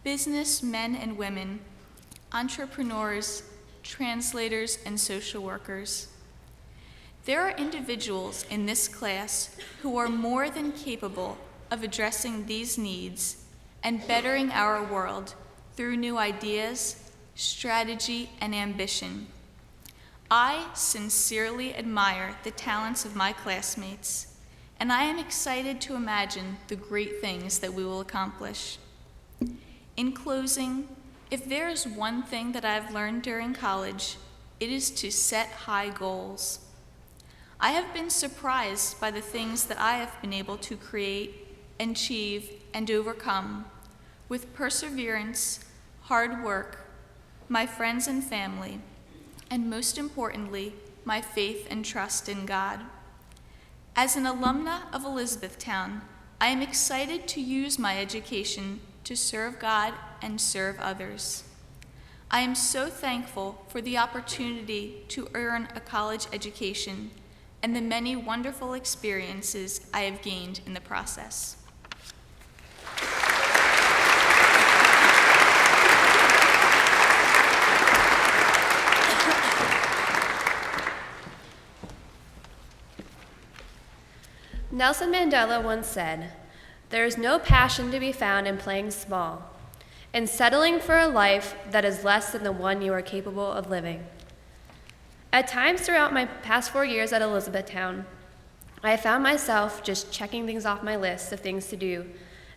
businessmen and women, entrepreneurs, translators, and social workers. There are individuals in this class who are more than capable of addressing these needs and bettering our world through new ideas, strategy, and ambition. I sincerely admire the talents of my classmates, and I am excited to imagine the great things that we will accomplish. In closing, if there is one thing that I've learned during college, it is to set high goals. I have been surprised by the things that I have been able to create, achieve, and overcome with perseverance, hard work, my friends and family, and most importantly, my faith and trust in God. As an alumna of Elizabethtown, I am excited to use my education to serve God and serve others. I am so thankful for the opportunity to earn a college education and the many wonderful experiences I have gained in the process. Nelson Mandela once said, "There is no passion to be found in playing small, in settling for a life that is less than the one you are capable of living." At times throughout my past 4 years at Elizabethtown, I found myself just checking things off my list of things to do,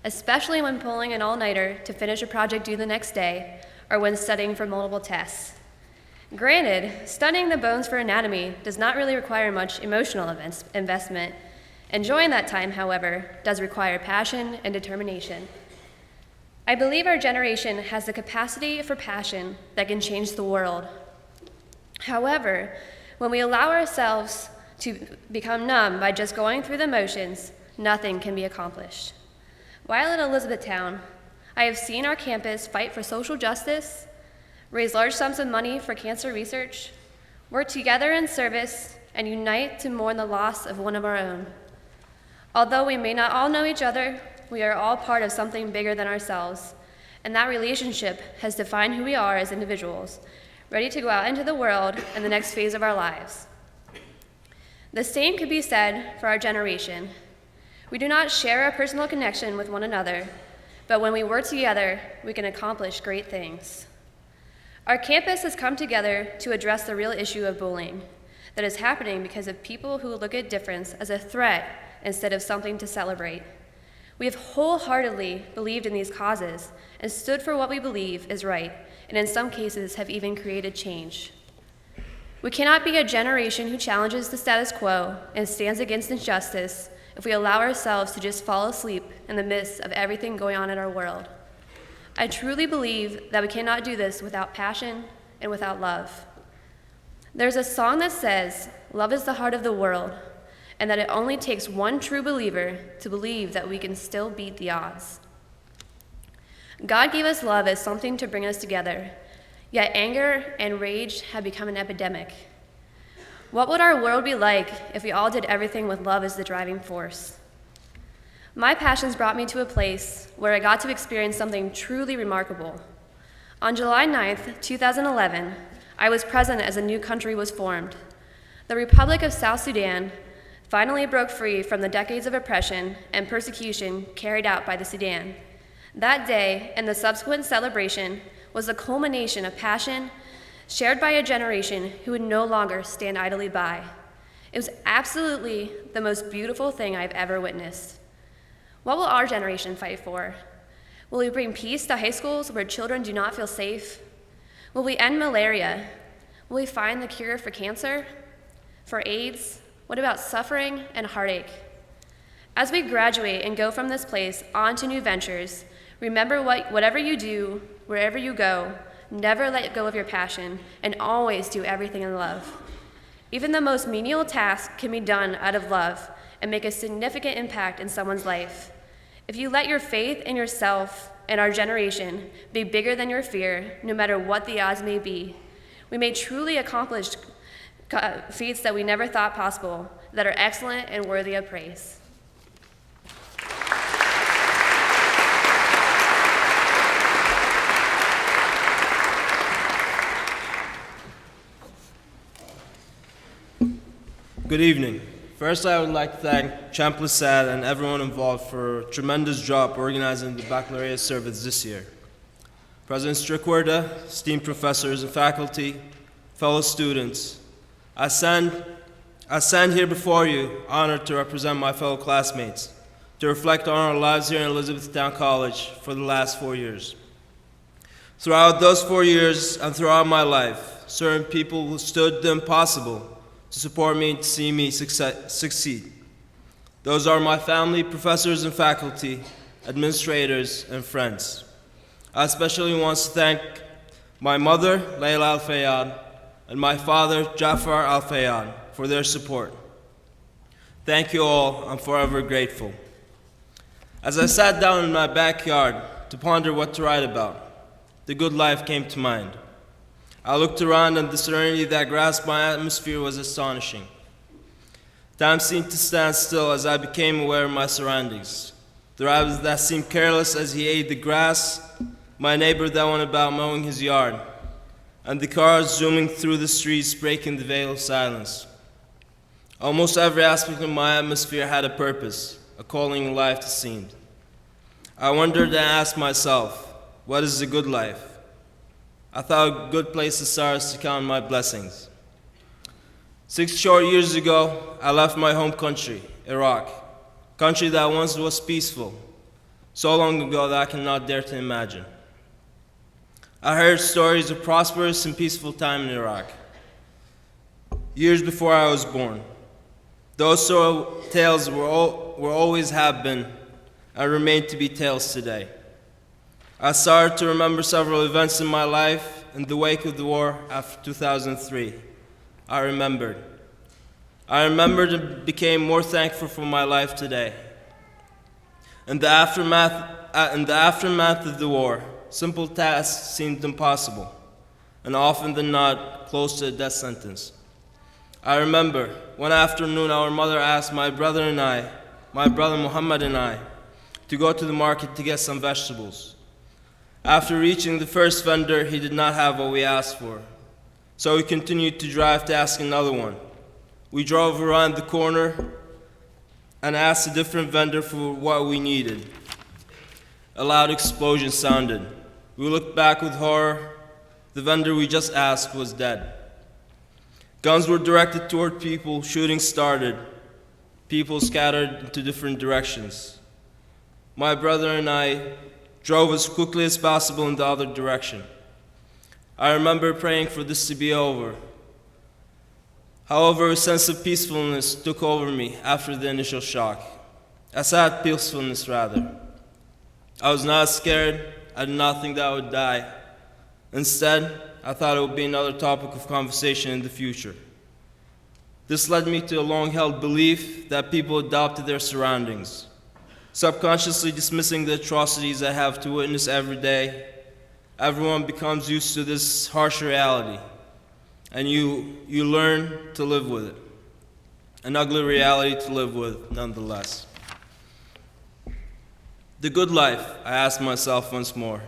especially when pulling an all-nighter to finish a project due the next day, or when studying for multiple tests. Granted, studying the bones for anatomy does not really require much emotional investment. Enjoying that time, however, does require passion and determination. I believe our generation has the capacity for passion that can change the world. However, when we allow ourselves to become numb by just going through the motions, nothing can be accomplished. While at Elizabethtown, I have seen our campus fight for social justice, raise large sums of money for cancer research, work together in service, and unite to mourn the loss of one of our own. Although we may not all know each other, we are all part of something bigger than ourselves, and that relationship has defined who we are as individuals, ready to go out into the world in the next phase of our lives. The same could be said for our generation. We do not share a personal connection with one another, but when we work together, we can accomplish great things. Our campus has come together to address the real issue of bullying that is happening because of people who look at difference as a threat instead of something to celebrate. We have wholeheartedly believed in these causes and stood for what we believe is right, and in some cases have even created change. We cannot be a generation who challenges the status quo and stands against injustice if we allow ourselves to just fall asleep in the midst of everything going on in our world. I truly believe that we cannot do this without passion and without love. There's a song that says, "Love is the heart of the world," and that it only takes one true believer to believe that we can still beat the odds. God gave us love as something to bring us together, yet anger and rage have become an epidemic. What would our world be like if we all did everything with love as the driving force? My passions brought me to a place where I got to experience something truly remarkable. On July 9th, 2011, I was present as a new country was formed. The Republic of South Sudan finally broke free from the decades of oppression and persecution carried out by the Sudan. That day and the subsequent celebration was the culmination of passion shared by a generation who would no longer stand idly by. It was absolutely the most beautiful thing I've ever witnessed. What will our generation fight for? Will we bring peace to high schools where children do not feel safe? Will we end malaria? Will we find the cure for cancer? For AIDS? What about suffering and heartache? As we graduate and go from this place on to new ventures, remember whatever you do, wherever you go, never let go of your passion, and always do everything in love. Even the most menial task can be done out of love and make a significant impact in someone's life. If you let your faith in yourself and our generation be bigger than your fear, no matter what the odds may be, we may truly accomplish feats that we never thought possible, that are excellent and worthy of praise. Good evening. First, I would like to thank Champ Lassad and everyone involved for a tremendous job organizing the Baccalaureate service this year. President Strickwerda, esteemed professors and faculty, fellow students, I stand here before you, honored to represent my fellow classmates, to reflect on our lives here in Elizabethtown College for the last 4 years. Throughout those 4 years and throughout my life, certain people who stood the impossible to support me and to see me succeed. Those are my family, professors and faculty, administrators, and friends. I especially want to thank my mother, Layla Al-Fayyad, and my father, Jafar Al-Fayyad, for their support. Thank you all. I'm forever grateful. As I sat down in my backyard to ponder what to write about, the good life came to mind. I looked around, and the serenity that grasped my atmosphere was astonishing. Time seemed to stand still as I became aware of my surroundings. The rabbit that seemed careless as he ate the grass, my neighbor that went about mowing his yard, and the cars zooming through the streets, breaking the veil of silence. Almost every aspect of my atmosphere had a purpose, a calling in life, it seemed. I wondered and asked myself, what is a good life? I thought a good place to start is to count my blessings. 6 short years ago, I left my home country, Iraq, a country that once was peaceful, so long ago that I cannot dare to imagine. I heard stories of prosperous and peaceful time in Iraq, years before I was born. Those sort of tales were always have been and remain to be tales today. I started to remember several events in my life in the wake of the war after 2003. I remembered and became more thankful for my life today. In the aftermath of the war, simple tasks seemed impossible, and often than not, close to a death sentence. I remember one afternoon our mother asked my brother Muhammad and I, to go to the market to get some vegetables. After reaching the first vendor, he did not have what we asked for, so we continued to drive to ask another one. We drove around the corner and asked a different vendor for what we needed. A loud explosion sounded. We looked back with horror. The vendor we just asked was dead. Guns were directed toward people, shooting started. People scattered into different directions. My brother and I drove as quickly as possible in the other direction. I remember praying for this to be over. However, a sense of peacefulness took over me after the initial shock. A sad peacefulness, rather. I was not scared. I did not think that I would die. Instead, I thought it would be another topic of conversation in the future. This led me to a long-held belief that people adopt to their surroundings, subconsciously dismissing the atrocities I have to witness every day. Everyone becomes used to this harsh reality, and you learn to live with it. An ugly reality to live with, nonetheless. The good life, I asked myself once more.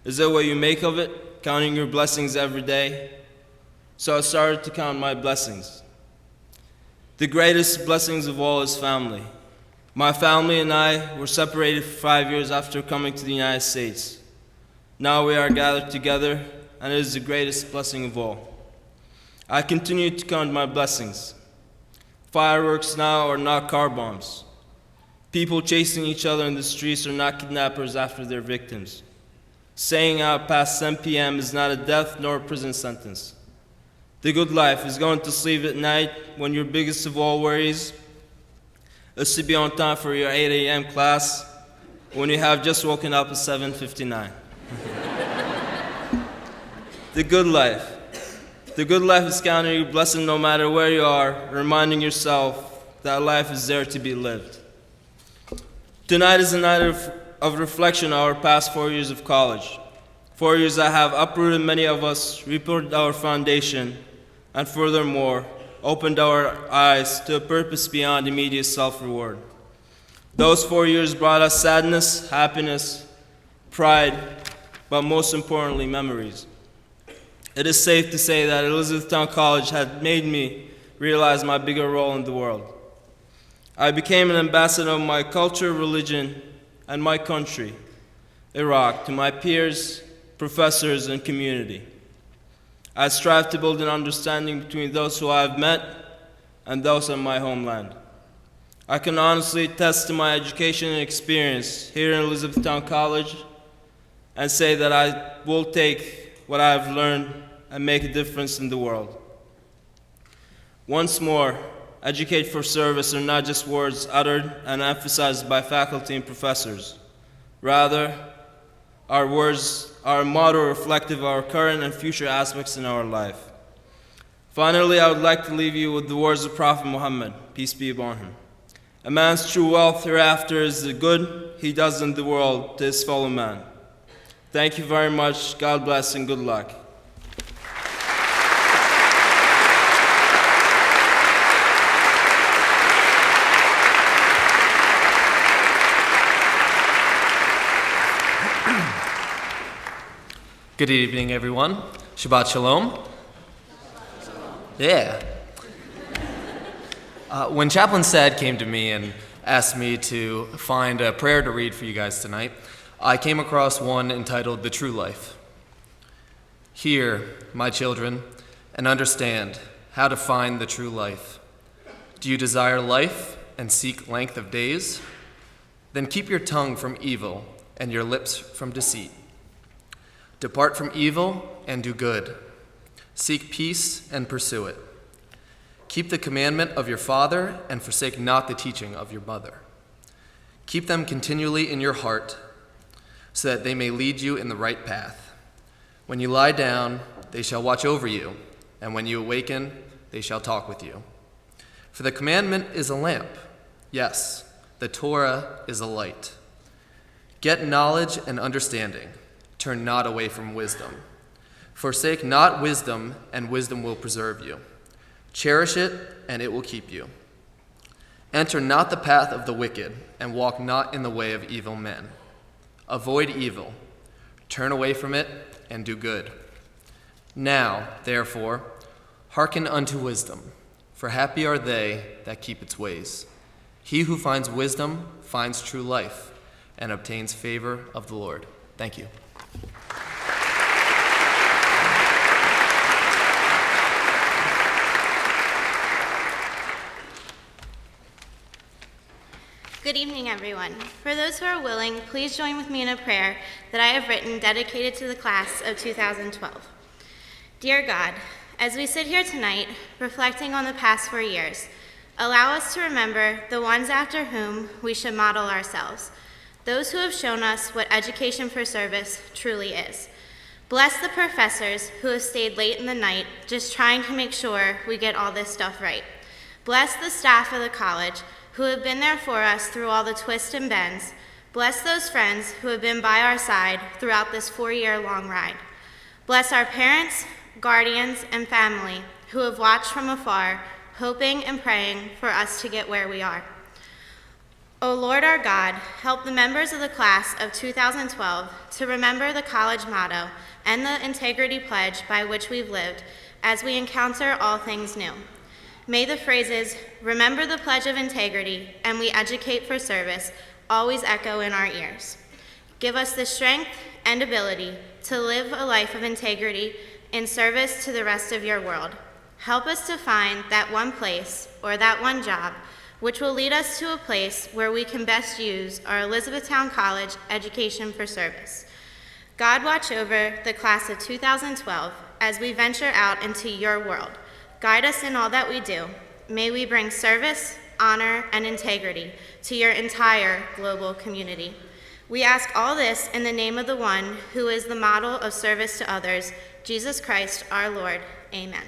Is it what you make of it, counting your blessings every day? So I started to count my blessings. The greatest blessings of all is family. My family and I were separated for 5 years after coming to the United States. Now we are gathered together, and it is the greatest blessing of all. I continue to count my blessings. Fireworks now are not car bombs. People chasing each other in the streets are not kidnappers after their victims. Staying out past 10 p.m. is not a death nor a prison sentence. The good life is going to sleep at night when your biggest of all worries is to be on time for your 8 a.m. class when you have just woken up at 7:59. The good life. The good life is counting your blessing no matter where you are, reminding yourself that life is there to be lived. Tonight is a night of reflection on our past 4 years of college. 4 years that have uprooted many of us, rebuilt our foundation, and furthermore, opened our eyes to a purpose beyond immediate self-reward. Those 4 years brought us sadness, happiness, pride, but most importantly, memories. It is safe to say that Elizabethtown College had made me realize my bigger role in the world. I became an ambassador of my culture, religion, and my country, Iraq, to my peers, professors, and community. I strive to build an understanding between those who I have met and those in my homeland. I can honestly attest to my education and experience here in Elizabethtown College and say that I will take what I have learned and make a difference in the world. Once more, educate for service are not just words uttered and emphasized by faculty and professors. Rather, our words are a motto reflective of our current and future aspects in our life. Finally, I would like to leave you with the words of Prophet Muhammad, peace be upon him. A man's true wealth hereafter is the good he does in the world to his fellow man. Thank you very much. God bless and good luck. Good evening, everyone. Shabbat Shalom. Yeah. When Chaplain Sad came to me and asked me to find a prayer to read for you guys tonight, I came across one entitled The True Life. Hear, my children, and understand how to find the true life. Do you desire life and seek length of days? Then keep your tongue from evil and your lips from deceit. Depart from evil and do good. Seek peace and pursue it. Keep the commandment of your father and forsake not the teaching of your mother. Keep them continually in your heart so that they may lead you in the right path. When you lie down, they shall watch over you, and when you awaken, they shall talk with you. For the commandment is a lamp. Yes, the Torah is a light. Get knowledge and understanding. Turn not away from wisdom. Forsake not wisdom, and wisdom will preserve you. Cherish it, and it will keep you. Enter not the path of the wicked, and walk not in the way of evil men. Avoid evil. Turn away from it, and do good. Now, therefore, hearken unto wisdom, for happy are they that keep its ways. He who finds wisdom finds true life, and obtains favor of the Lord. Thank you. Good evening, everyone. For those who are willing, please join with me in a prayer that I have written dedicated to the class of 2012. Dear God, as we sit here tonight, reflecting on the past 4 years, allow us to remember the ones after whom we should model ourselves, those who have shown us what education for service truly is. Bless the professors who have stayed late in the night just trying to make sure we get all this stuff right. Bless the staff of the college who have been there for us through all the twists and bends. Bless those friends who have been by our side throughout this 4-year-long ride. Bless our parents, guardians, and family who have watched from afar, hoping and praying for us to get where we are. O Lord our God, help the members of the class of 2012 to remember the college motto and the integrity pledge by which we've lived as we encounter all things new. May the phrases, remember the pledge of integrity, and we educate for service, always echo in our ears. Give us the strength and ability to live a life of integrity in service to the rest of your world. Help us to find that one place or that one job which will lead us to a place where we can best use our Elizabethtown College education for service. God watch over the class of 2012 as we venture out into your world. Guide us in all that we do. May we bring service, honor, and integrity to your entire global community. We ask all this in the name of the one who is the model of service to others, Jesus Christ, our Lord. Amen.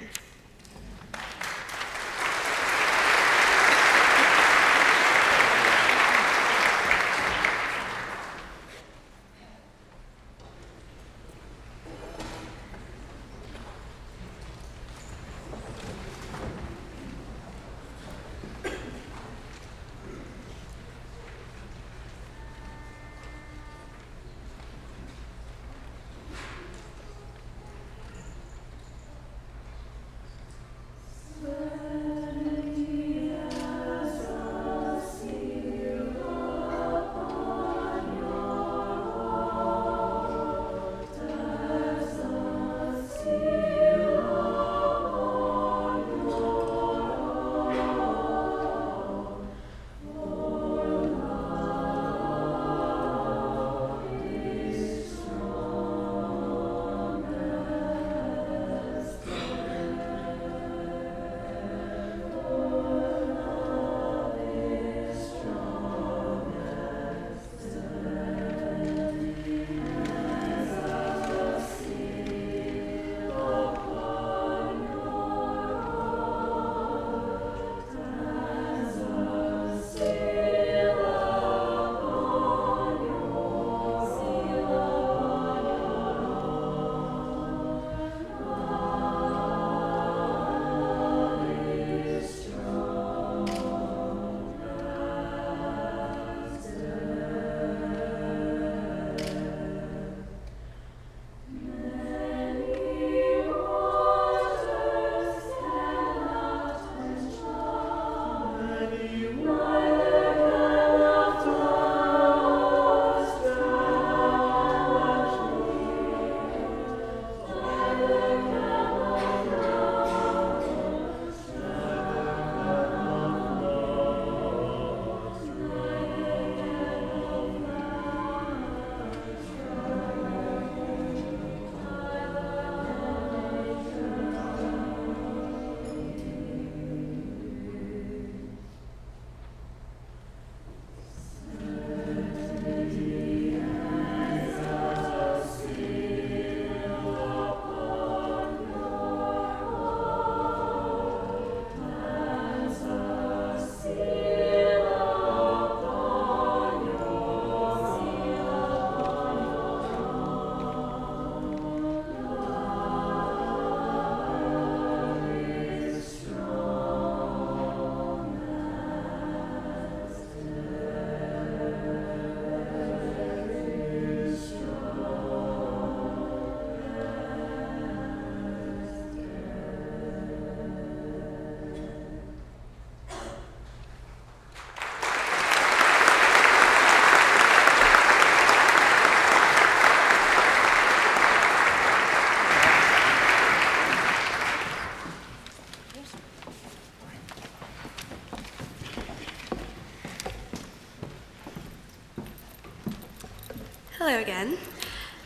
Hello again.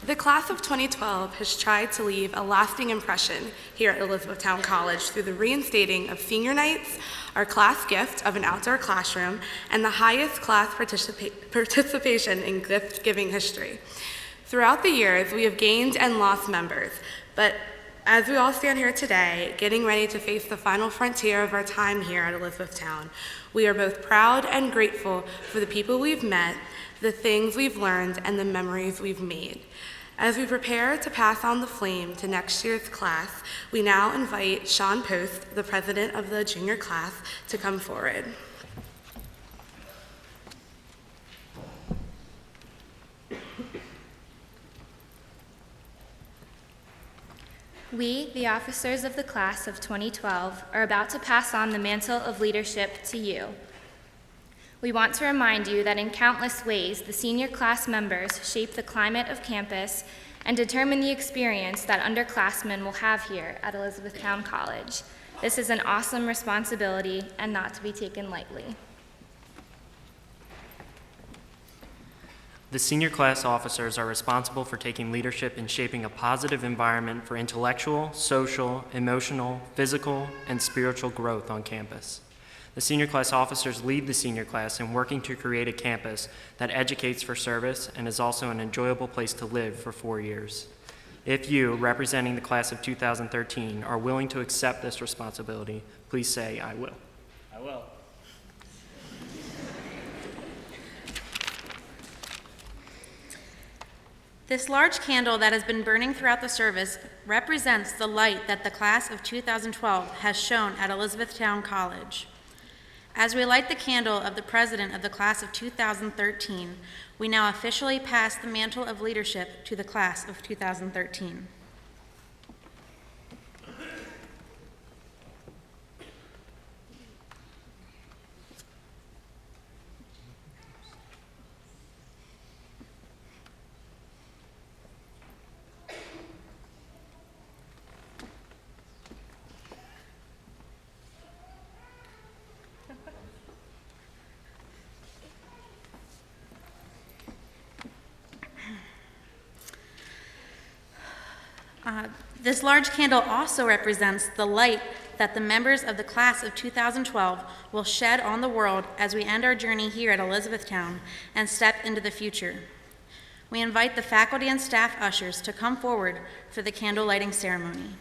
The class of 2012 has tried to leave a lasting impression here at Elizabethtown College through the reinstating of senior nights, our class gift of an outdoor classroom, and the highest class participation in gift-giving history. Throughout the years, we have gained and lost members, but as we all stand here today, getting ready to face the final frontier of our time here at Elizabethtown, we are both proud and grateful for the people we've met, the things we've learned, and the memories we've made. As we prepare to pass on the flame to next year's class, we now invite Sean Post, the president of the junior class, to come forward. We, the officers of the class of 2012, are about to pass on the mantle of leadership to you. We want to remind you that in countless ways, the senior class members shape the climate of campus and determine the experience that underclassmen will have here at Elizabethtown College. This is an awesome responsibility and not to be taken lightly. The senior class officers are responsible for taking leadership in shaping a positive environment for intellectual, social, emotional, physical, and spiritual growth on campus. The senior class officers lead the senior class in working to create a campus that educates for service and is also an enjoyable place to live for 4 years. If you, representing the class of 2013, are willing to accept this responsibility, please say, "I will." I will. This large candle that has been burning throughout the service represents the light that the class of 2012 has shown at Elizabethtown College. As we light the candle of the president of the class of 2013, we now officially pass the mantle of leadership to the class of 2013. This large candle also represents the light that the members of the class of 2012 will shed on the world as we end our journey here at Elizabethtown and step into the future. We invite the faculty and staff ushers to come forward for the candle lighting ceremony.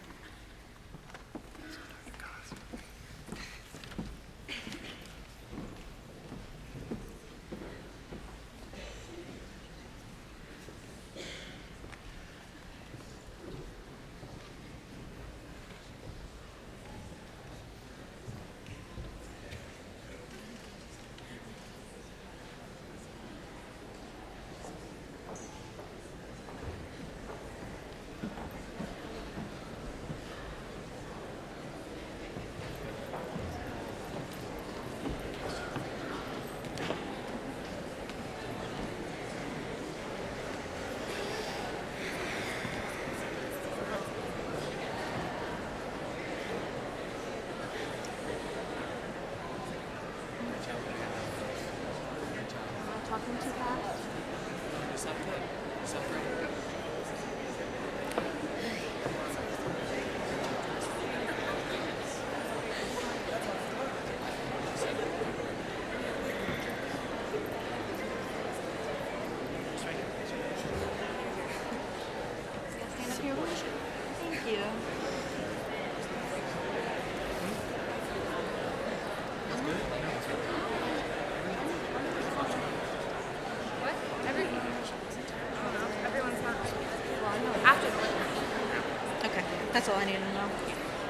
That's all I need to know.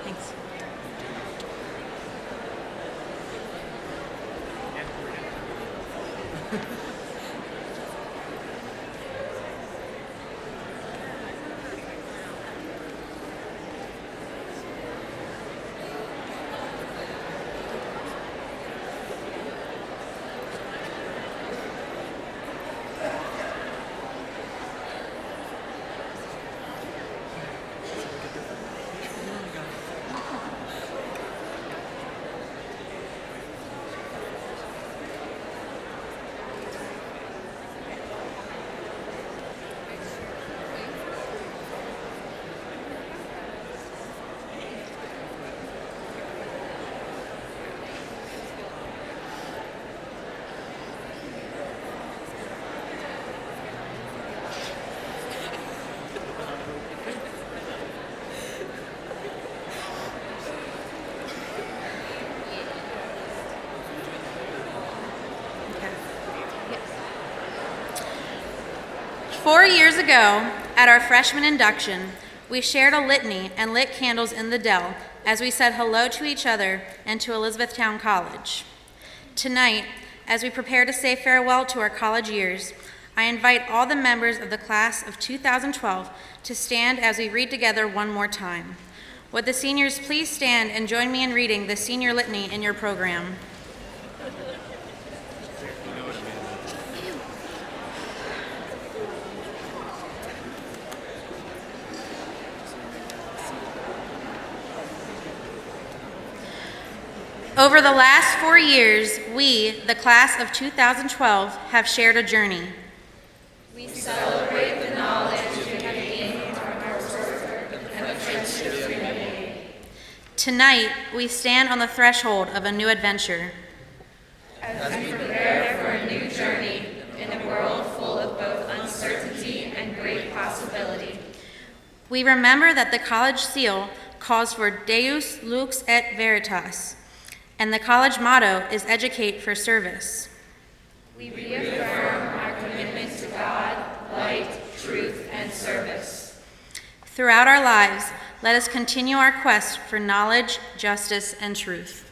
Thanks. 4 years ago, at our freshman induction, we shared a litany and lit candles in the Dell as we said hello to each other and to Elizabethtown College. Tonight, as we prepare to say farewell to our college years, I invite all the members of the class of 2012 to stand as we read together one more time. Would the seniors please stand and join me in reading the senior litany in your program? Over the last 4 years, we, the class of 2012, have shared a journey. We celebrate the knowledge we have gained from our work and the friendships we have made. Tonight, we stand on the threshold of a new adventure. As we prepare for a new journey in a world full of both uncertainty and great possibility. We remember that the college seal calls for Deus Lux et Veritas, and the college motto is Educate for Service. We reaffirm our commitment to God, light, truth, and service. Throughout our lives, let us continue our quest for knowledge, justice, and truth.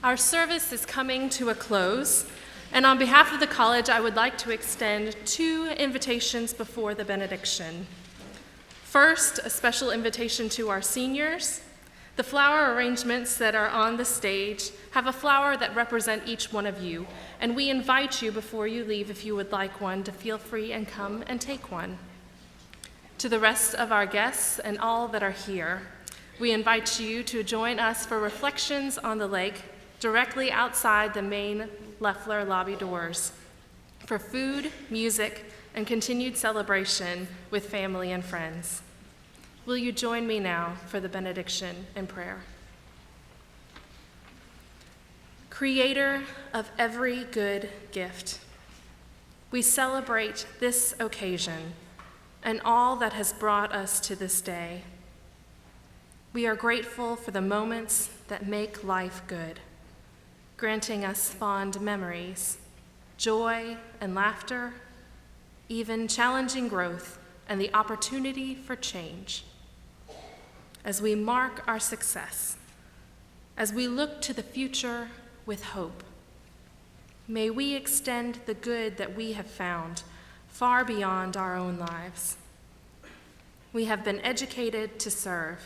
Our service is coming to a close, and on behalf of the college, I would like to extend 2 invitations before the benediction. First, a special invitation to our seniors. The flower arrangements that are on the stage have a flower that represent each one of you, and we invite you before you leave, if you would like one, to feel free and come and take one. To the rest of our guests and all that are here, we invite you to join us for reflections on the lake directly outside the main Leffler lobby doors for food, music, and continued celebration with family and friends. Will you join me now for the benediction and prayer? Creator of every good gift, we celebrate this occasion and all that has brought us to this day. We are grateful for the moments that make life good, granting us fond memories, joy and laughter, even challenging growth and the opportunity for change. as we mark our success, as we look to the future with hope. May we extend the good that we have found far beyond our own lives. We have been educated to serve.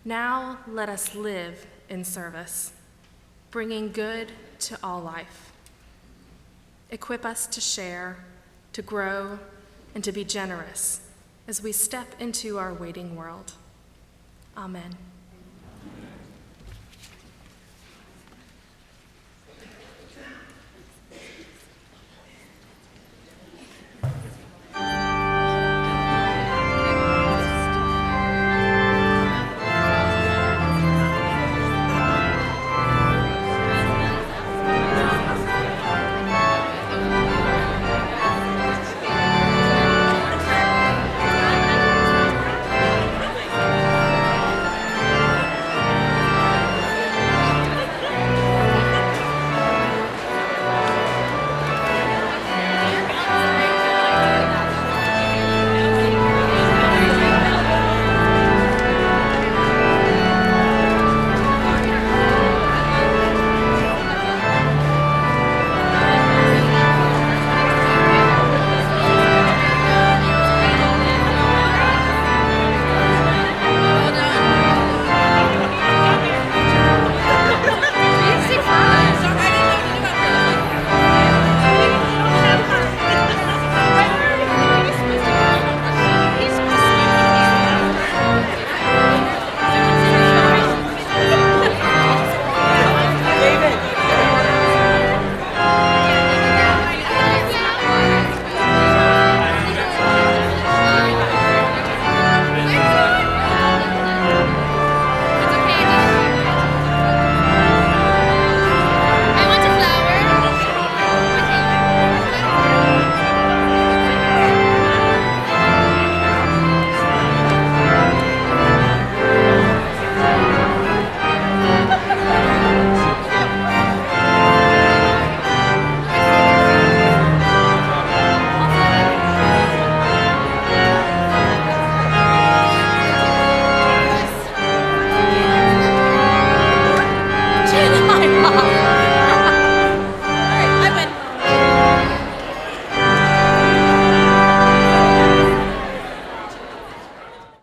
Now let us live in service, bringing good to all life. Equip us to share, to grow, and to be generous as we step into our waiting world. Amen.